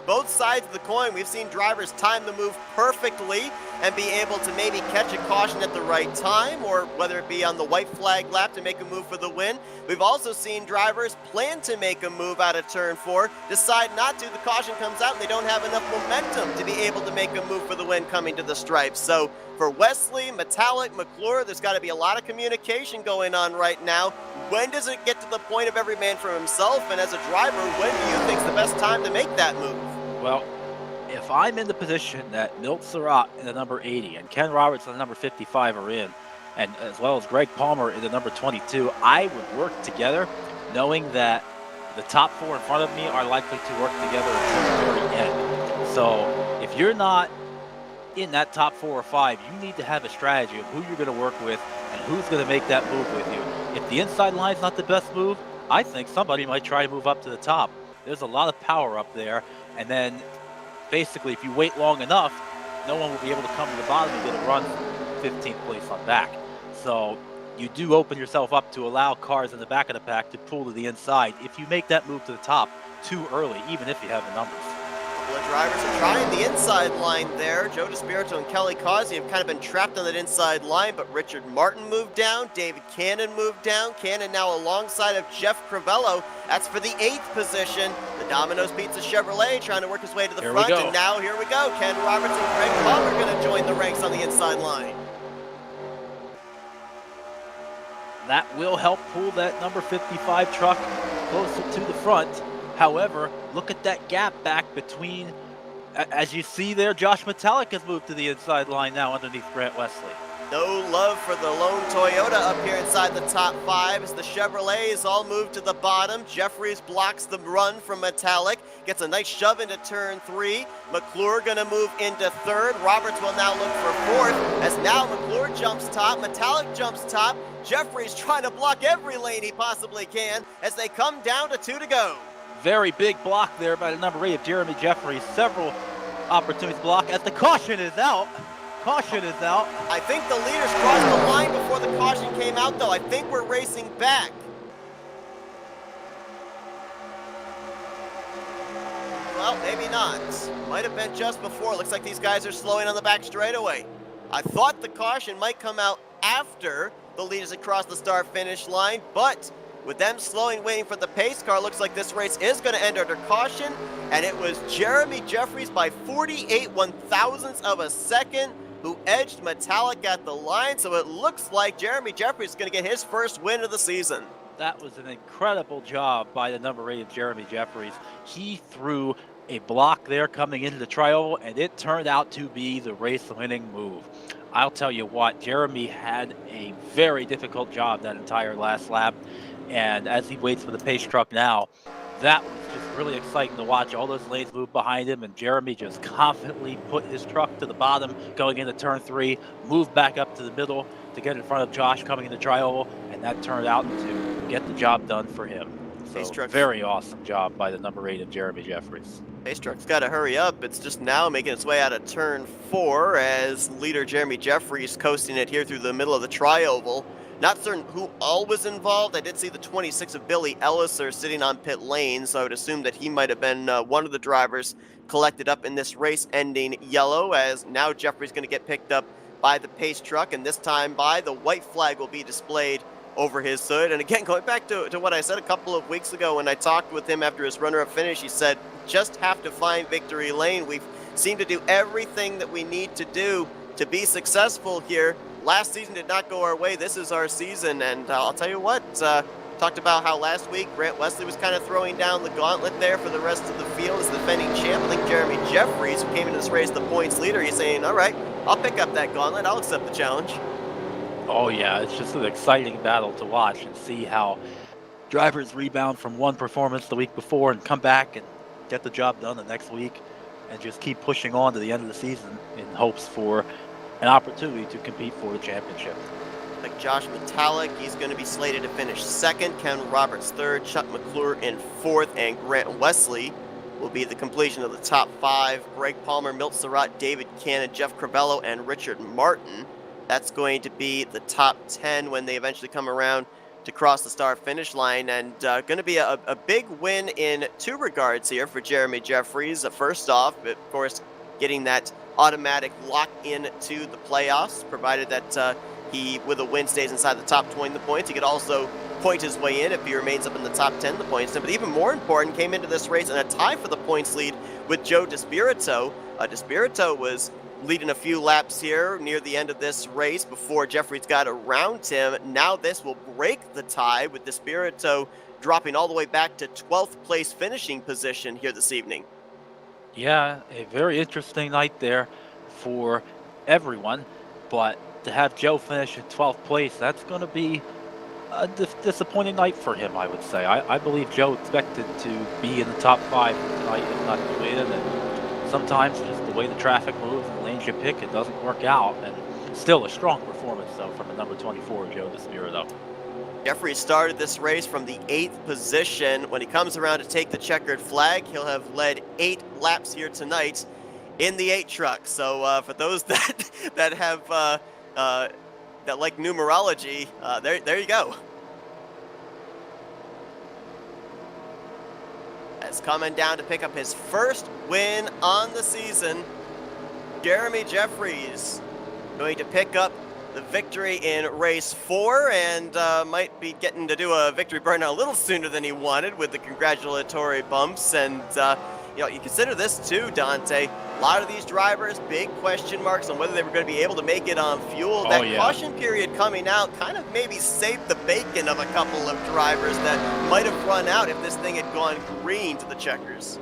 both sides of the coin. We've seen drivers time the move perfectly and be able to maybe catch a caution at the right time, or whether it be on the white flag lap to make a move for the win. We've also seen drivers plan to make a move out of turn 4, decide not to, the caution comes out and they don't have enough momentum to be able to make a move for the win coming to the stripes. So for Wesley, Metallic, McClure, there's got to be a lot of communication going on right now. When does it get to the point of every man for himself? And as a driver, when do you think is the best time to make that move? Well, if I'm in the position that Milt Surratt in the number 80 and Ken Roberts in the number 55 are in, and as well as Greg Palmer in the number 22, I would work together knowing that the top 4 in front of me are likely to work together until the very end. So if you're not in that top 4 or 5, you need to have a strategy of who you're going to work with and who's going to make that move with you. If the inside line's not the best move, I think somebody might try to move up to the top. There's a lot of power up there, and then basically if you wait long enough, no one will be able to come to the bottom and get a run 15th place on back. So you do open yourself up to allow cars in the back of the pack to pull to the inside if you make that move to the top too early, even if you have the numbers. The drivers are trying the inside line there. Joe DeSpirito and Kelly Causey have kind of been trapped on that inside line, but Richard Martin moved down, David Cannon moved down. Cannon now alongside of Jeff Crivello. That's for the 8th position. The Domino's Pizza Chevrolet trying to work his way to the front, and now here we go. Ken Roberts and Greg Palmer are going to join the ranks on the inside line. That will help pull that number 55 truck closer to the front. However, look at that gap back between, as you see there, Josh Metallic has moved to the inside line now underneath Grant Wesley. No love for the lone Toyota up here inside the top 5 as the Chevrolets all move to the bottom. Jeffries blocks the run from Metallic, gets a nice shove into turn 3. McClure gonna move into 3rd. Roberts will now look for 4th as now McClure jumps top, Metallic jumps top. Jeffries trying to block every lane he possibly can as they come down to 2 to go. Very big block there by the number 8 of Jeremy Jeffries. Several opportunities to block as the caution is out. Caution is out. I think the leaders crossed the line before the caution came out, though. I think we're racing back. Well, maybe not. Might have been just before. Looks like these guys are slowing on the back straightaway. I thought the caution might come out after the leaders had crossed the start-finish line, but with them slowing, waiting for the pace car, looks like this race is going to end under caution, and it was Jeremy Jeffries by 48 one-thousandths of a second who edged Metallic at the line, so it looks like Jeremy Jeffries is going to get his first win of the season. That was an incredible job by the number 8 of Jeremy Jeffries. He threw a block there coming into the tri-oval, and it turned out to be the race-winning move. I'll tell you what, Jeremy had a very difficult job that entire last lap, and as he waits for the pace truck now, that was just really exciting to watch. All those lanes move behind him, and Jeremy just confidently put his truck to the bottom going into turn 3, moved back up to the middle to get in front of Josh coming into tri-oval, and that turned out to get the job done for him. So very awesome job by the number 8 of Jeremy Jeffries. Pace truck's got to hurry up. It's just now making its way out of turn 4 as leader Jeremy Jeffries coasting it here through the middle of the tri-oval. Not certain who all was involved. I did see the 26 of Billy Elliser sitting on pit lane, so I would assume that he might have been one of the drivers collected up in this race ending yellow, as now Jeffries going to get picked up by the pace truck, and this time by the white flag will be displayed over his hood. And again, going back to what I said a couple of weeks ago when I talked with him after his runner-up finish, he said, just have to find victory lane. We've seemed to do everything that we need to do to be successful here. Last season did not go our way. This is our season, and I'll tell you what, talked about how last week Grant Wesley was kind of throwing down the gauntlet there for the rest of the field as the defending champ. I think Jeremy Jeffries, who came into this race the points leader, he's saying, all right, I'll pick up that gauntlet. I'll accept the challenge. Oh yeah, it's just an exciting battle to watch and see how drivers rebound from one performance the week before and come back and get the job done the next week and just keep pushing on to the end of the season in hopes for an opportunity to compete for the championship. Like Josh Metallic, he's going to be slated to finish second, Ken Roberts third, Chuck McClure in fourth, and Grant Wesley will be the completion of the top 5. Greg Palmer, Milt Surratt, David Cannon, Jeff Crivello, and Richard Martin. That's going to be the top 10 when they eventually come around to cross the start-finish line, and going to be a big win in 2 regards here for Jeremy Jeffries. First off, of course, getting that automatic lock into the playoffs, provided that he, with a win, stays inside the top 20 in the points. He could also point his way in if he remains up in the top 10 in the points. But even more important, came into this race in a tie for the points lead with Joe DeSpirito. DeSpirito was leading a few laps here near the end of this race before Jeffries got around him. Now this will break the tie with DeSpirito dropping all the way back to 12th place finishing position here this evening. Yeah, a very interesting night there for everyone, but to have Joe finish in 12th place, that's going to be a disappointing night for him, I would say. I believe Joe expected to be in the top 5 tonight, if not to win, and sometimes just the way the traffic moves and lanes you pick, it doesn't work out, and still a strong performance, though, from the number 24, Joe DeSpirito. Jeffrey started this race from the 8th position. When he comes around to take the checkered flag, he'll have led 8 laps here tonight in the 8 truck. So for those that have that like numerology, there you go. As coming down to pick up his first win on the season, Jeremy Jeffries going to pick up the victory in race 4, and might be getting to do a victory burnout a little sooner than he wanted with the congratulatory bumps. And you know, you consider this too, Dante. A lot of these drivers, big question marks on whether they were going to be able to make it on fuel. That caution period coming out kind of maybe saved the bacon of a couple of drivers that might have run out if this thing had gone green to the checkers.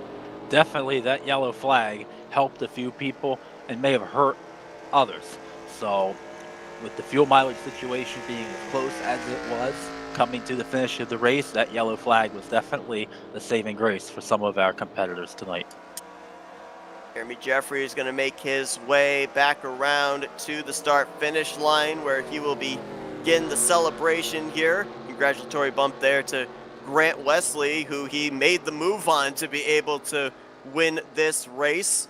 Definitely that yellow flag helped a few people and may have hurt others. So with the fuel mileage situation being as close as it was coming to the finish of the race, that yellow flag was definitely the saving grace for some of our competitors tonight. Jeremy Jeffries is going to make his way back around to the start-finish line where he will be getting the celebration here. Congratulatory bump there to Grant Wesley, who he made the move on to be able to win this race.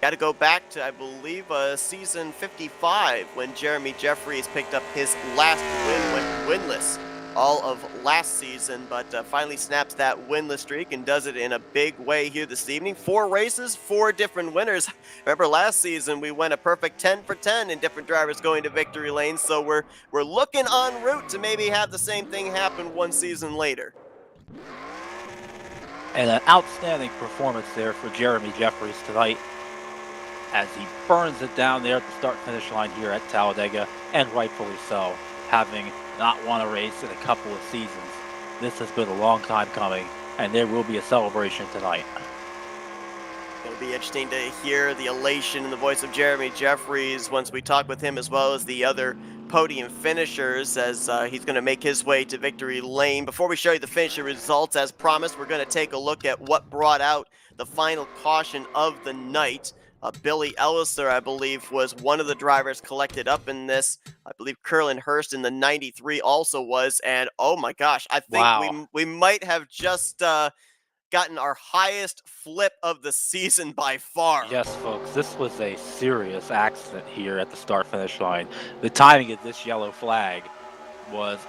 Got to go back to, I believe, season 55 when Jeremy Jeffries picked up his last win, went winless all of last season, but finally snaps that winless streak and does it in a big way here this evening. 4 races, 4 different winners. Remember last season we went a perfect 10 for 10 in different drivers going to victory lane, so we're looking en route to maybe have the same thing happen one season later. And an outstanding performance there for Jeremy Jeffries tonight as he burns it down there at the start-finish line here at Talladega, and rightfully so, having not won a race in a couple of seasons. This has been a long time coming, and there will be a celebration tonight. It'll be interesting to hear the elation in the voice of Jeremy Jeffries once we talk with him, as well as the other podium finishers, as he's going to make his way to victory lane. Before we show you the finisher results, as promised, we're going to take a look at what brought out the final caution of the night. Billy Elliser, I believe, was one of the drivers collected up in this. I believe Curlin Hurst in the 93 also was, and oh my gosh, I think we might have just gotten our highest flip of the season by far. Yes, folks, this was a serious accident here at the start-finish line. The timing of this yellow flag was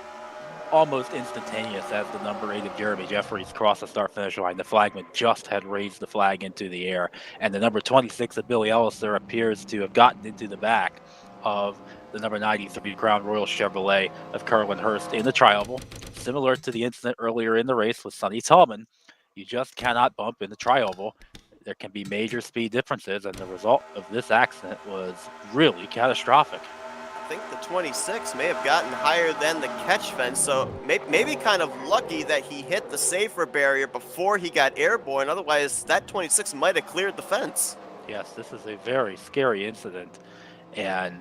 almost instantaneous as the number 8 of Jeremy Jeffries crossed the start-finish line. The flagman just had raised the flag into the air, and the number 26 of Billy Elliser appears to have gotten into the back of the number 93 Crown Royal Chevrolet of Curlin Hurst in the tri-oval. Similar to the incident earlier in the race with Sonny Tallman, you just cannot bump in the tri-oval. There can be major speed differences, and the result of this accident was really catastrophic. I think the 26 may have gotten higher than the catch fence, so maybe kind of lucky that he hit the safer barrier before he got airborne. Otherwise, that 26 might have cleared the fence. Yes, this is a very scary incident, and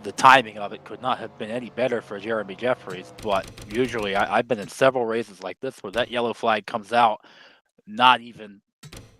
the timing of it could not have been any better for Jeremy Jeffries. But usually, I've been in several races like this where that yellow flag comes out not even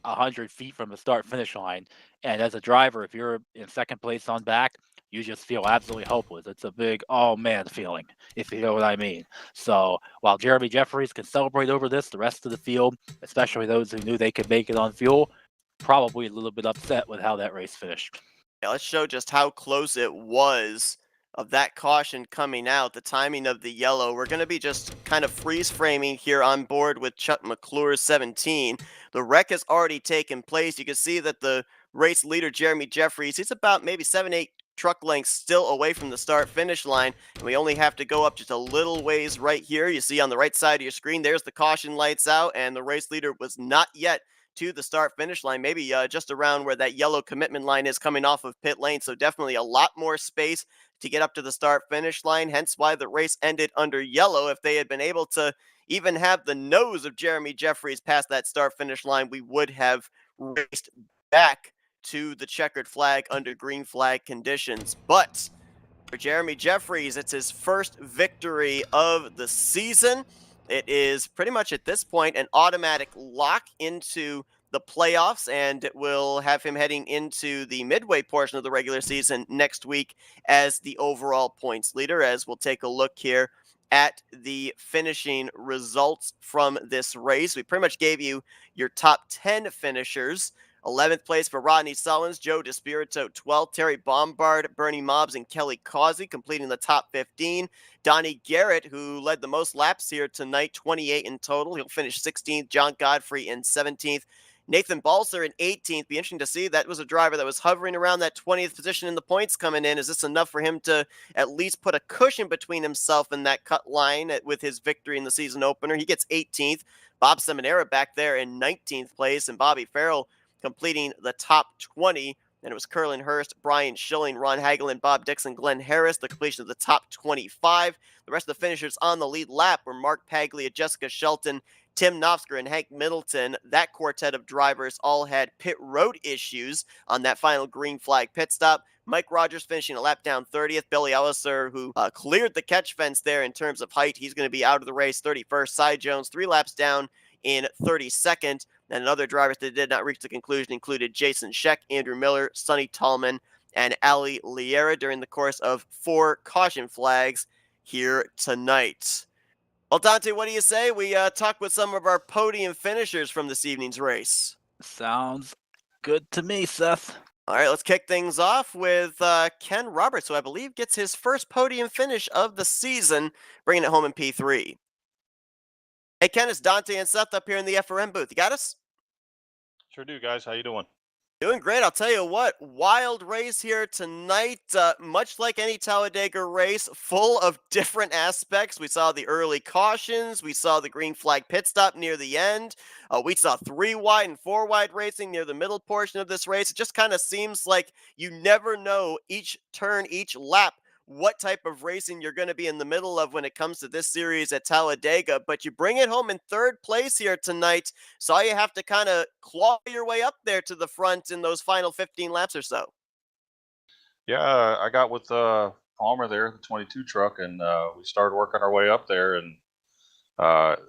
100 feet from the start-finish line, and as a driver, if you're in second place on back, you just feel absolutely hopeless. It's a big, oh man feeling, if you know what I mean. So while Jeremy Jeffries can celebrate over this, the rest of the field, especially those who knew they could make it on fuel, probably a little bit upset with how that race finished. Yeah, let's show just how close it was of that caution coming out, the timing of the yellow. We're going to be just kind of freeze framing here on board with Chuck McClure's 17. The wreck has already taken place. You can see that the race leader, Jeremy Jeffries, he's about maybe 7-8 truck lengths still away from the start finish line, and we only have to go up just a little ways right here. You see on the right side of your screen, there's the caution lights out, and the race leader was not yet to the start finish line, maybe just around where that yellow commitment line is coming off of pit lane. So definitely a lot more space to get up to the start finish line, hence why the race ended under yellow. If they had been able to even have the nose of Jeremy Jeffries past that start finish line, we would have raced back to the checkered flag under green flag conditions. But for Jeremy Jeffries, it's his first victory of the season. It is pretty much at this point an automatic lock into the playoffs, and it will have him heading into the midway portion of the regular season next week as the overall points leader, as we'll take a look here at the finishing results from this race. We pretty much gave you your top 10 finishers. 11th place for Rodney Sullins, Joe DeSpirito 12th, Terry Bombard, Bernie Mobbs, and Kelly Causey completing the top 15. Donnie Garrett, who led the most laps here tonight, 28 in total. He'll finish 16th. John Godfrey in 17th. Nathan Balser in 18th. Be interesting to see. That was a driver that was hovering around that 20th position in the points coming in. Is this enough for him to at least put a cushion between himself and that cut line with his victory in the season opener? He gets 18th. Bob Seminara back there in 19th place, and Bobby Farrell completing the top 20. And it was Curlin Hurst, Brian Schilling, Ron Hagelin, Bob Dixon, Glenn Harris, the completion of the top 25. The rest of the finishers on the lead lap were Mark Paglia, Jessica Shelton, Tim Knopfsker, and Hank Middleton. That quartet of drivers all had pit road issues on that final green flag pit stop. Mike Rogers finishing a lap down 30th. Billy Elliser, who cleared the catch fence there in terms of height, he's going to be out of the race 31st. Cy Jones, 3 laps down in 32nd. And other drivers that did not reach the conclusion included Jason Scheck, Andrew Miller, Sonny Tallman, and Ali Liera during the course of 4 caution flags here tonight. Well, Dante, what do you say? We talk with some of our podium finishers from this evening's race. Sounds good to me, Seth. All right, let's kick things off with Ken Roberts, who I believe gets his first podium finish of the season, bringing it home in P3. Hey, Ken, it's Dante and Seth up here in the FRM booth. You got us? Sure do, guys. How you doing? Doing great. I'll tell you what, wild race here tonight. Much like any Talladega race, full of different aspects. We saw the early cautions. We saw the green flag pit stop near the end. We saw 3 wide and 4 wide racing near the middle portion of this race. It just kind of seems like you never know each turn, each lap, what type of racing you're going to be in the middle of when it comes to this series at Talladega. But you bring it home in third place here tonight. Saw you have to kind of claw your way up there to the front in those final 15 laps or so. Yeah, I got with Palmer there, the 22 truck, and we started working our way up there. And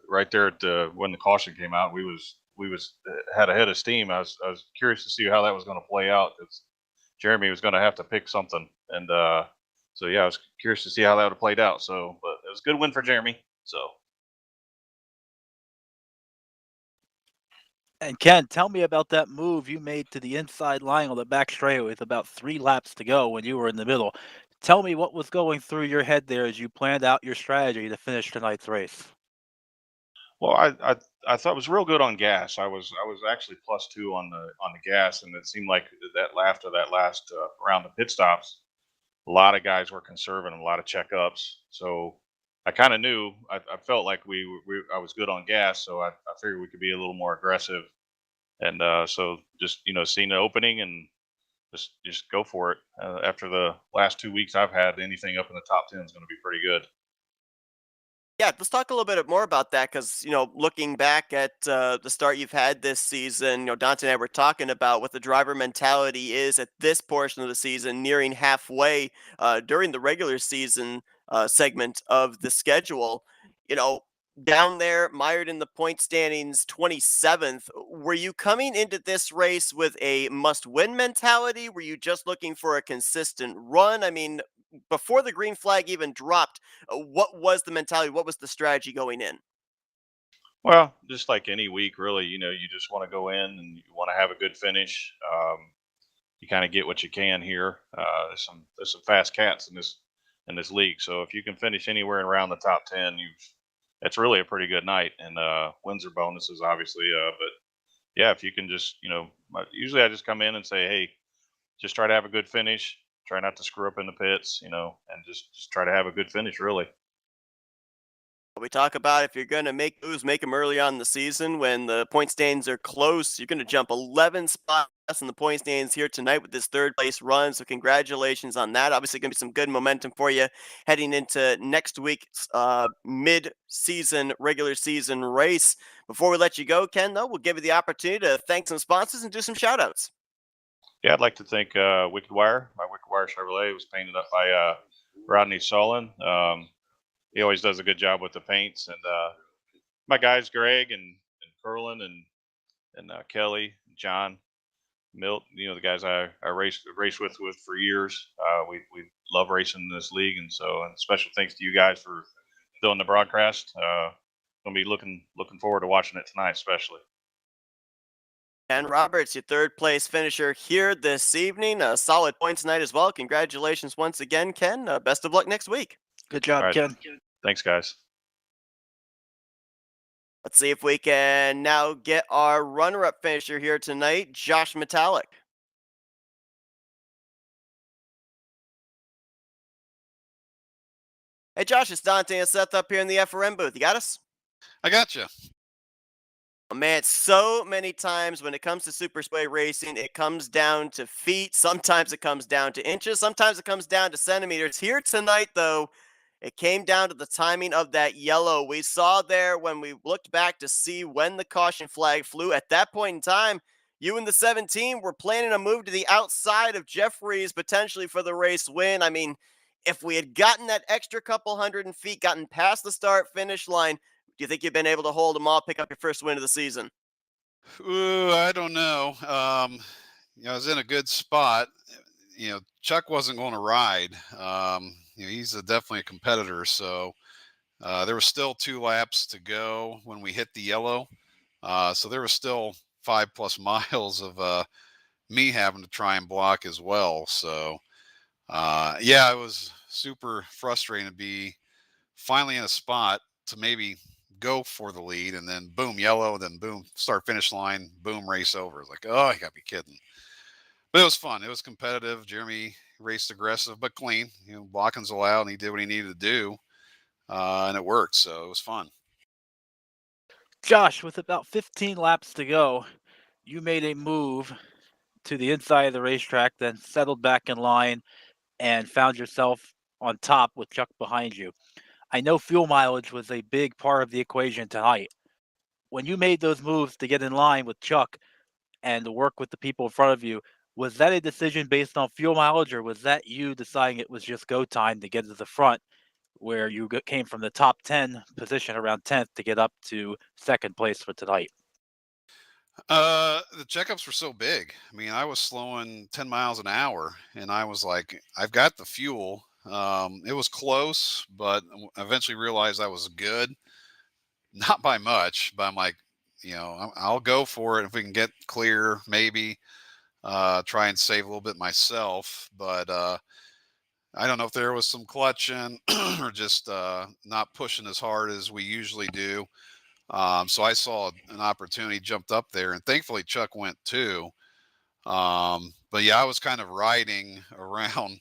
right there at when the caution came out, we was had a head of steam. I was curious to see how that was going to play out because Jeremy was going to have to pick something, and so yeah, I was curious to see how that would have played out. So, but it was a good win for Jeremy. So. And Ken, tell me about that move you made to the inside line on the back straightaway with about 3 laps to go when you were in the middle. Tell me what was going through your head there as you planned out your strategy to finish tonight's race. Well, I thought it was real good on gas. I was actually +2 on the gas, and it seemed like that after that last round of pit stops, a lot of guys were conserving a lot of checkups. So I kind of knew I felt like I was good on gas, so I figured we could be a little more aggressive, and so just seeing the opening and just go for it. After the last 2 weeks I've had, anything up in the top 10 is going to be pretty good. Yeah, let's talk a little bit more about that because, looking back at the start you've had this season, Dante and I were talking about what the driver mentality is at this portion of the season, nearing halfway during the regular season segment of the schedule. You know, Down there, mired in the point standings, 27th. Were you coming into this race with a must win mentality? Were you just looking for a consistent run? I mean, before the green flag even dropped, what was the mentality? What was the strategy going in? Well, just like any week, really, you just want to go in and you want to have a good finish. You kind of get what you can here. There's some fast cats in this league, so if you can finish anywhere around the top 10, that's really a pretty good night. And wins are bonuses, obviously. But yeah, if you can just usually I just come in and say, hey, just try to have a good finish. Try not to screw up in the pits, and just try to have a good finish, really. We talk about if you're going to make moves, make them early on in the season when the point standings are close. You're going to jump 11 spots in the point standings here tonight with this third place run. So congratulations on that. Obviously, going to be some good momentum for you heading into next week's mid-season, regular season race. Before we let you go, Ken, though, we'll give you the opportunity to thank some sponsors and do some shout-outs. Yeah, I'd like to thank Wicked Wire. My Wicked Wire Chevrolet was painted up by Rodney Solon. He always does a good job with the paints, and my guys Greg and Curlin and Kelly, John, Milt. The guys I race with for years. We love racing in this league, and special thanks to you guys for doing the broadcast. Gonna be looking forward to watching it tonight, especially. Ken Roberts, your third place finisher here this evening. A solid point tonight as well. Congratulations once again, Ken. Best of luck next week. Good All job, right, Ken. thanks, guys. Let's see if we can now get our runner-up finisher here tonight, Josh Metallic. Hey, Josh, it's Dante and Seth up here in the FRM booth. You got us? I got you. Man, so many times when it comes to super speedway racing, it comes down to feet. Sometimes it comes down to inches. Sometimes it comes down to centimeters. Here tonight, though, it came down to the timing of that yellow. We saw there when we looked back to see when the caution flag flew. At that point in time, you and the 17 were planning a move to the outside of Jeffries potentially for the race win. I mean, if we had gotten that extra couple hundred feet, gotten past the start finish line, do you think you've been able to hold them all, pick up your first win of the season? Ooh, I don't know. I was in a good spot. Chuck wasn't going to ride. He's definitely a competitor. So there were still 2 laps to go when we hit the yellow. So there was still 5+ miles of me having to try and block as well. So, yeah, it was super frustrating to be finally in a spot to maybe go for the lead, and then boom, yellow, then boom, start finish line, boom, race over. It's like, oh, you gotta be kidding. But it was fun. It was competitive. Jeremy raced aggressive but clean. Blocking's allowed, and he did what he needed to do, and it worked. So it was fun. Josh, with about 15 laps to go, you made a move to the inside of the racetrack, then settled back in line and found yourself on top with Chuck behind you. I know fuel mileage was a big part of the equation tonight. When you made those moves to get in line with Chuck and to work with the people in front of you, was that a decision based on fuel mileage, or was that you deciding it was just go time to get to the front, where you came from the top 10 position around 10th to get up to second place for tonight? The checkups were so big. I mean, I was slowing 10 miles an hour, and I was like, I've got the fuel. It was close, but I eventually realized I was good. Not by much, but I'm like, I'll go for it if we can get clear, maybe try and save a little bit myself. But I don't know if there was some clutching or just not pushing as hard as we usually do. So I saw an opportunity, jumped up there, and thankfully Chuck went too. But yeah, I was kind of riding around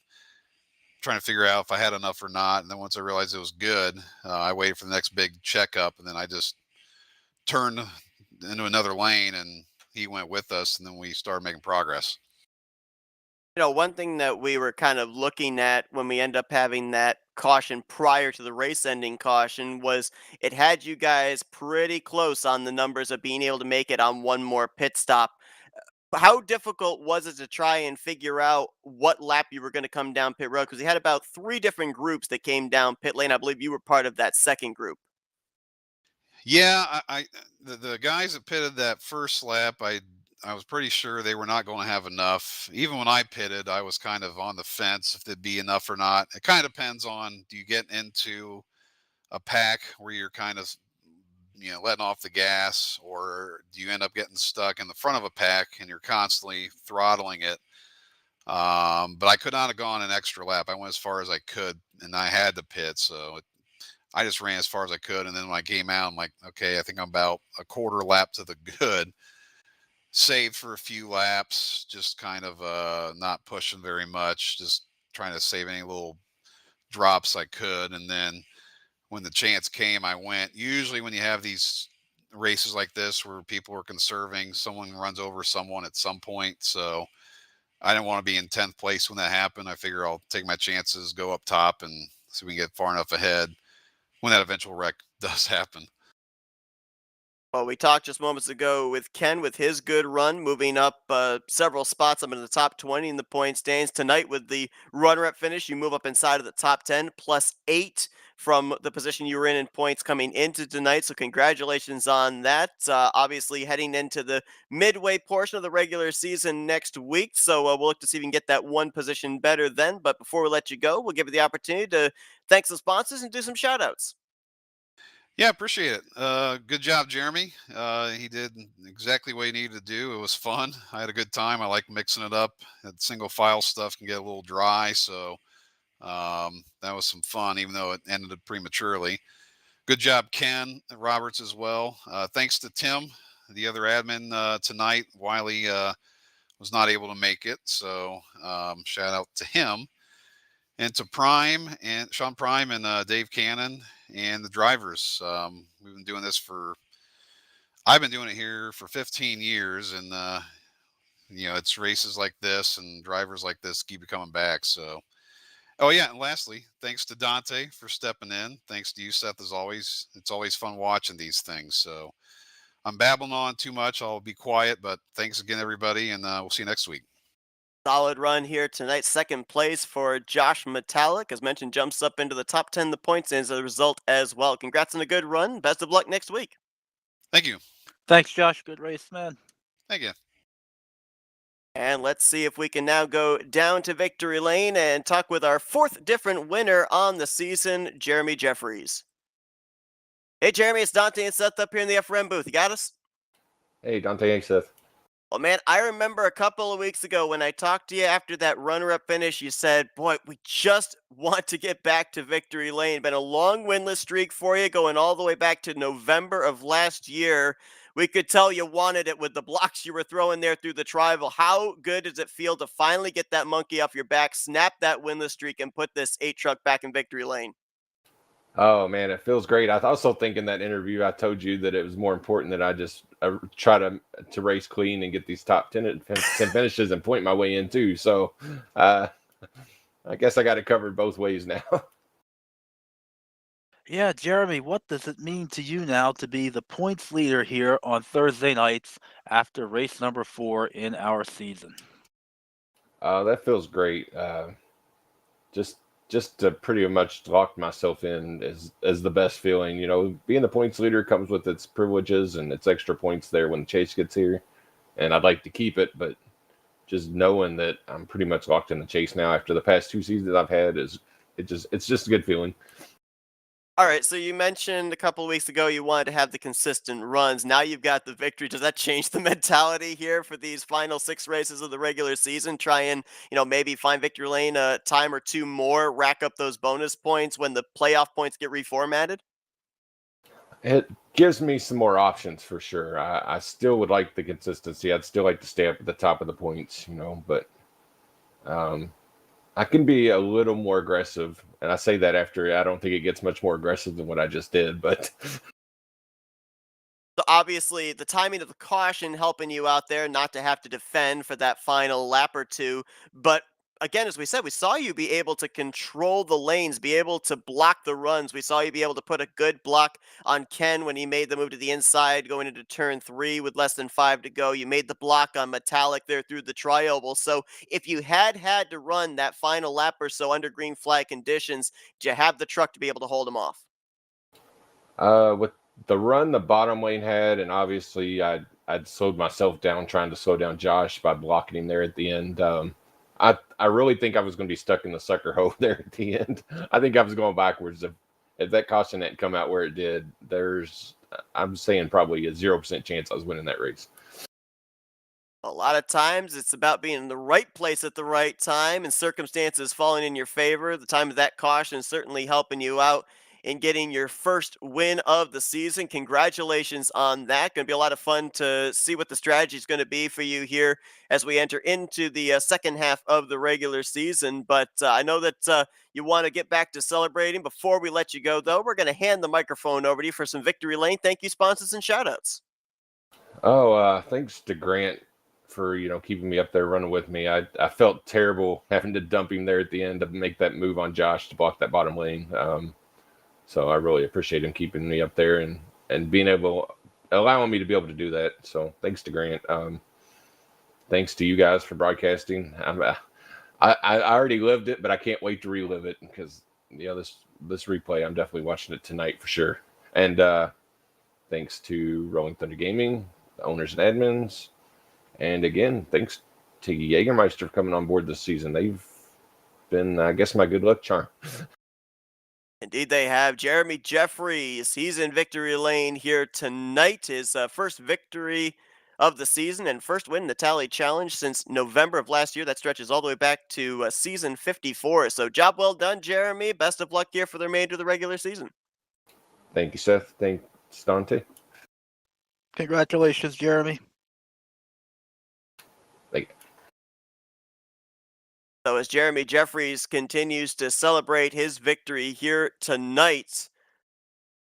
trying to figure out if I had enough or not. And then once I realized it was good, I waited for the next big checkup, and then I just turned into another lane, and he went with us, and then we started making progress. One thing that we were kind of looking at when we end up having that caution prior to the race ending caution was it had you guys pretty close on the numbers of being able to make it on one more pit stop. How difficult was it to try and figure out what lap you were going to come down pit road? Because we had about three different groups that came down pit lane. I believe you were part of that second group. Yeah, the guys that pitted that first lap, I was pretty sure they were not going to have enough. Even when I pitted, I was kind of on the fence if there'd be enough or not. It kind of depends on, do you get into a pack where you're kind of letting off the gas, or do you end up getting stuck in the front of a pack and you're constantly throttling it? But I could not have gone an extra lap. I went as far as I could, and I had to pit, so I just ran as far as I could. And then when I came out, I'm like, okay, I think I'm about a quarter lap to the good. Saved for a few laps, just kind of not pushing very much, just trying to save any little drops I could. And then when the chance came, I went. Usually when you have these races like this where people are conserving, someone runs over someone at some point. So I didn't want to be in 10th place when that happened. I figure I'll take my chances, go up top, and see if we can get far enough ahead when that eventual wreck does happen. Well, we talked just moments ago with Ken with his good run, moving up several spots up into the top 20 in the point standings. Tonight, with the runner-up finish, you move up inside of the top 10, +8 from the position you were in points coming into tonight. So congratulations on that. Obviously, heading into the midway portion of the regular season next week. So we'll look to see if we can get that one position better then. But before we let you go, we'll give you the opportunity to thank the sponsors and do some shout-outs. Yeah, appreciate it. Good job, Jeremy. He did exactly what he needed to do. It was fun. I had a good time. I like mixing it up. That single file stuff can get a little dry, so that was some fun, even though it ended prematurely. Good job, Ken Roberts, as well. Thanks to Tim, the other admin tonight. Wiley was not able to make it, so shout out to him. And to Prime and Sean Prime and Dave Cannon and the drivers. We've been doing this I've been doing it here for 15 years, and it's races like this and drivers like this keep coming back. So, oh yeah, and lastly, thanks to Dante for stepping in. Thanks to you, Seth, as always. It's always fun watching these things. So I'm babbling on too much. I'll be quiet, but thanks again, everybody, and we'll see you next week. Solid run here tonight. Second place for Josh Metallic. As mentioned, jumps up into the top 10 the points as a result as well. Congrats on a good run. Best of luck next week. Thank you. Thanks, Josh. Good race, man. Thank you. And let's see if we can now go down to victory lane and talk with our fourth different winner on the season, Jeremy Jeffries. Hey, Jeremy, it's Dante and Seth up here in the FRM booth. You got us? Hey, Dante, hey, Seth. Well, man, I remember a couple of weeks ago when I talked to you after that runner-up finish, you said, "Boy, we just want to get back to victory lane." Been a long winless streak for you, going all the way back to November of last year. We could tell you wanted it with the blocks you were throwing there through the tribal. How good does it feel to finally get that monkey off your back, snap that winless streak, and put this 8 truck back in victory lane? Oh man, it feels great. I also think in that interview I told you that it was more important that I just try to race clean and get these top 10 finishes and point my way in too. So uh, I guess I got it covered both ways now. Yeah, Jeremy, what does it mean to you now to be the points leader here on Thursday nights after race number 4 in our season? That feels great. Just just to pretty much lock myself in is the best feeling. You know, being the points leader comes with its privileges and its extra points there when the chase gets here, and I'd like to keep it, but just knowing that I'm pretty much locked in the chase now after the past 2 seasons I've had it's just a good feeling. All right, so you mentioned a couple of weeks ago you wanted to have the consistent runs. Now you've got the victory. Does that change the mentality here for these final 6 races of the regular season? Try and, maybe find victory lane a time or two more, rack up those bonus points when the playoff points get reformatted? It gives me some more options for sure. I still would like the consistency. I'd still like to stay up at the top of the points, but um, I can be a little more aggressive. And I say that after I don't think it gets much more aggressive than what I just did. But So obviously, the timing of the caution helping you out there not to have to defend for that final lap or two. But again, as we said, we saw you be able to control the lanes, be able to block the runs. We saw you be able to put a good block on Ken when he made the move to the inside going into turn 3 with less than 5 to go. You made the block on Metallic there through the tri-oval. So if you had to run that final lap or so under green flag conditions, do you have the truck to be able to hold him off? with the run the bottom lane had, and obviously I'd slowed myself down trying to slow down Josh by blocking him there at the end. I really think I was going to be stuck in the sucker hole there at the end. I think I was going backwards. If that caution hadn't come out where it did, I'm saying probably a 0% chance I was winning that race. A lot of times it's about being in the right place at the right time and circumstances falling in your favor. The time of that caution is certainly helping you out in getting your first win of the season. Congratulations on that. Going to be a lot of fun to see what the strategy is going to be for you here as we enter into the second half of the regular season. But I know that you want to get back to celebrating. Before we let you go, though, we're going to hand the microphone over to you for some victory lane. Thank you, sponsors, and shoutouts. Oh, thanks to Grant for keeping me up there running with me. I felt terrible having to dump him there at the end to make that move on Josh to block that bottom lane. So I really appreciate him keeping me up there and being allowing me to be able to do that. So thanks to Grant. Thanks to you guys for broadcasting. I already lived it, but I can't wait to relive it because this replay, I'm definitely watching it tonight for sure. And thanks to Rolling Thunder Gaming, the owners and admins, and again, thanks to Jägermeister for coming on board this season. They've been, I guess, my good luck charm. Indeed, they have. Jeremy Jeffries, he's in victory lane here tonight. His first victory of the season and first win in the Tally Challenge since November of last year. That stretches all the way back to season 54. So job well done, Jeremy. Best of luck here for the remainder of the regular season. Thank you, Seth. Thanks, Dante. Congratulations, Jeremy. Thank you. So as Jeremy Jeffries continues to celebrate his victory here tonight,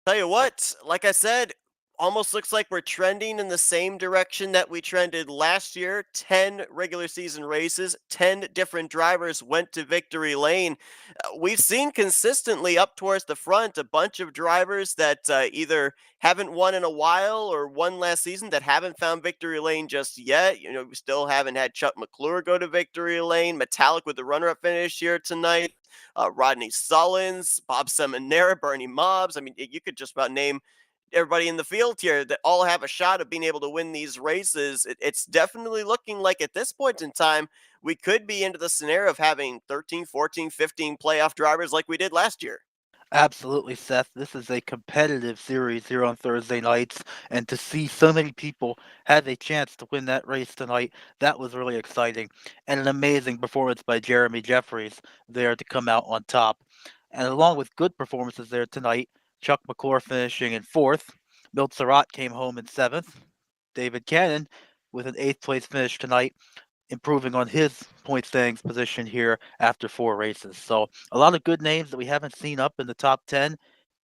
tell you what, like I said, almost looks like we're trending in the same direction that we trended last year. 10 regular season races, 10 different drivers went to victory lane. We've seen consistently up towards the front a bunch of drivers that either haven't won in a while or won last season that haven't found victory lane just yet. We still haven't had Chuck McClure go to victory lane. Metallic with the runner-up finish here tonight. Rodney Sullins, Bob Seminara, Bernie Mobbs. I mean, you could just about name everybody in the field here that all have a shot of being able to win these races. It's definitely looking like at this point in time, we could be into the scenario of having 13, 14, 15 playoff drivers like we did last year. Absolutely, Seth. This is a competitive series here on Thursday nights, and to see so many people have a chance to win that race tonight, that was really exciting. And an amazing performance by Jeremy Jeffries there to come out on top. And along with good performances there tonight, Chuck McClure finishing in fourth, Milt Surratt came home in seventh, David Cannon with an eighth place finish tonight, improving on his point standings position here after 4 races. So a lot of good names that we haven't seen up in the top 10,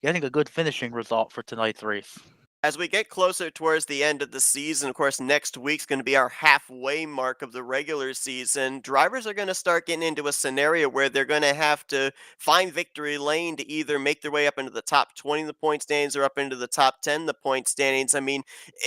getting a good finishing result for tonight's race. As we get closer towards the end of the season, of course, next week's going to be our halfway mark of the regular season. Drivers are going to start getting into a scenario where they're going to have to find victory lane to either make their way up into the top 20 in the point standings or up into the top 10 in the point standings. I mean,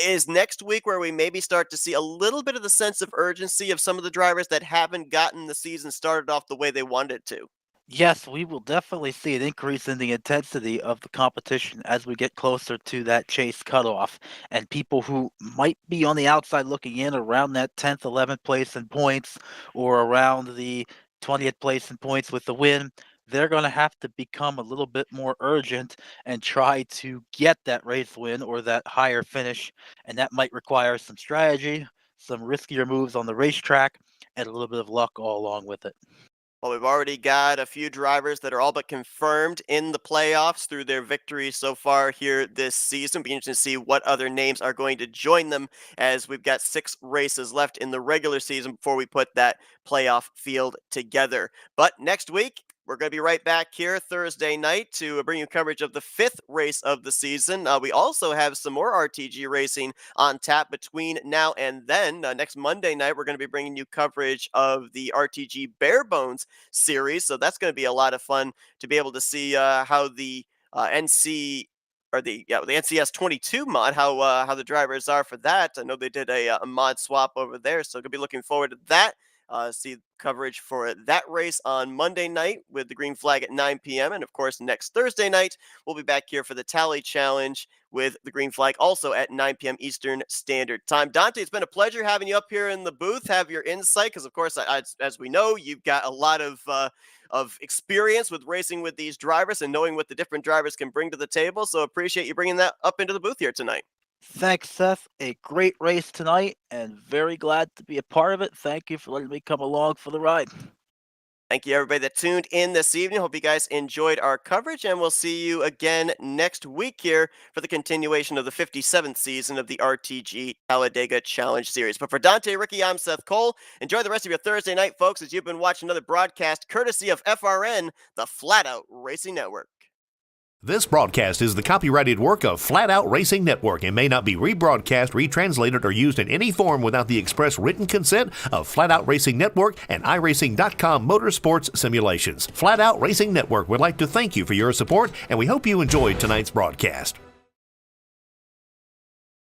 is next week where we maybe start to see a little bit of the sense of urgency of some of the drivers that haven't gotten the season started off the way they wanted it to? Yes, we will definitely see an increase in the intensity of the competition as we get closer to that chase cutoff. And people who might be on the outside looking in around that 10th, 11th place in points or around the 20th place in points with the win, they're going to have to become a little bit more urgent and try to get that race win or that higher finish. And that might require some strategy, some riskier moves on the racetrack, and a little bit of luck all along with it. Well, we've already got a few drivers that are all but confirmed in the playoffs through their victories so far here this season. Be interesting to see what other names are going to join them, as we've got 6 races left in the regular season before we put that playoff field together. But next week, we're going to be right back here Thursday night to bring you coverage of the 5th race of the season. We also have some more RTG racing on tap between now and then. Next Monday night, we're going to be bringing you coverage of the RTG Bare Bones series. So that's going to be a lot of fun to be able to see how the NC or the NCS 22 mod, how the drivers are for that. I know they did a mod swap over there, so going to be looking forward to that. See coverage for that race on Monday night with the green flag at 9 p.m. And of course, next Thursday night, we'll be back here for the Tally Challenge with the green flag also at 9 p.m. Eastern Standard Time. Dante, it's been a pleasure having you up here in the booth, have your insight, because of course, as we know, you've got a lot of experience with racing with these drivers and knowing what the different drivers can bring to the table. So appreciate you bringing that up into the booth here tonight. Thanks, Seth. A great race tonight and very glad to be a part of it. Thank you for letting me come along for the ride. Thank you, everybody that tuned in this evening. Hope you guys enjoyed our coverage, and we'll see you again next week here for the continuation of the 57th season of the RTG Talladega Challenge Series. But for Dante, Ricky, I'm Seth Cole. Enjoy the rest of your Thursday night, folks, as you've been watching another broadcast courtesy of FRN, the Flatout Racing Network. This broadcast is the copyrighted work of Flatout Racing Network and may not be rebroadcast, retranslated, or used in any form without the express written consent of Flatout Racing Network and iRacing.com Motorsports Simulations. Flatout Racing Network would like to thank you for your support, and we hope you enjoyed tonight's broadcast.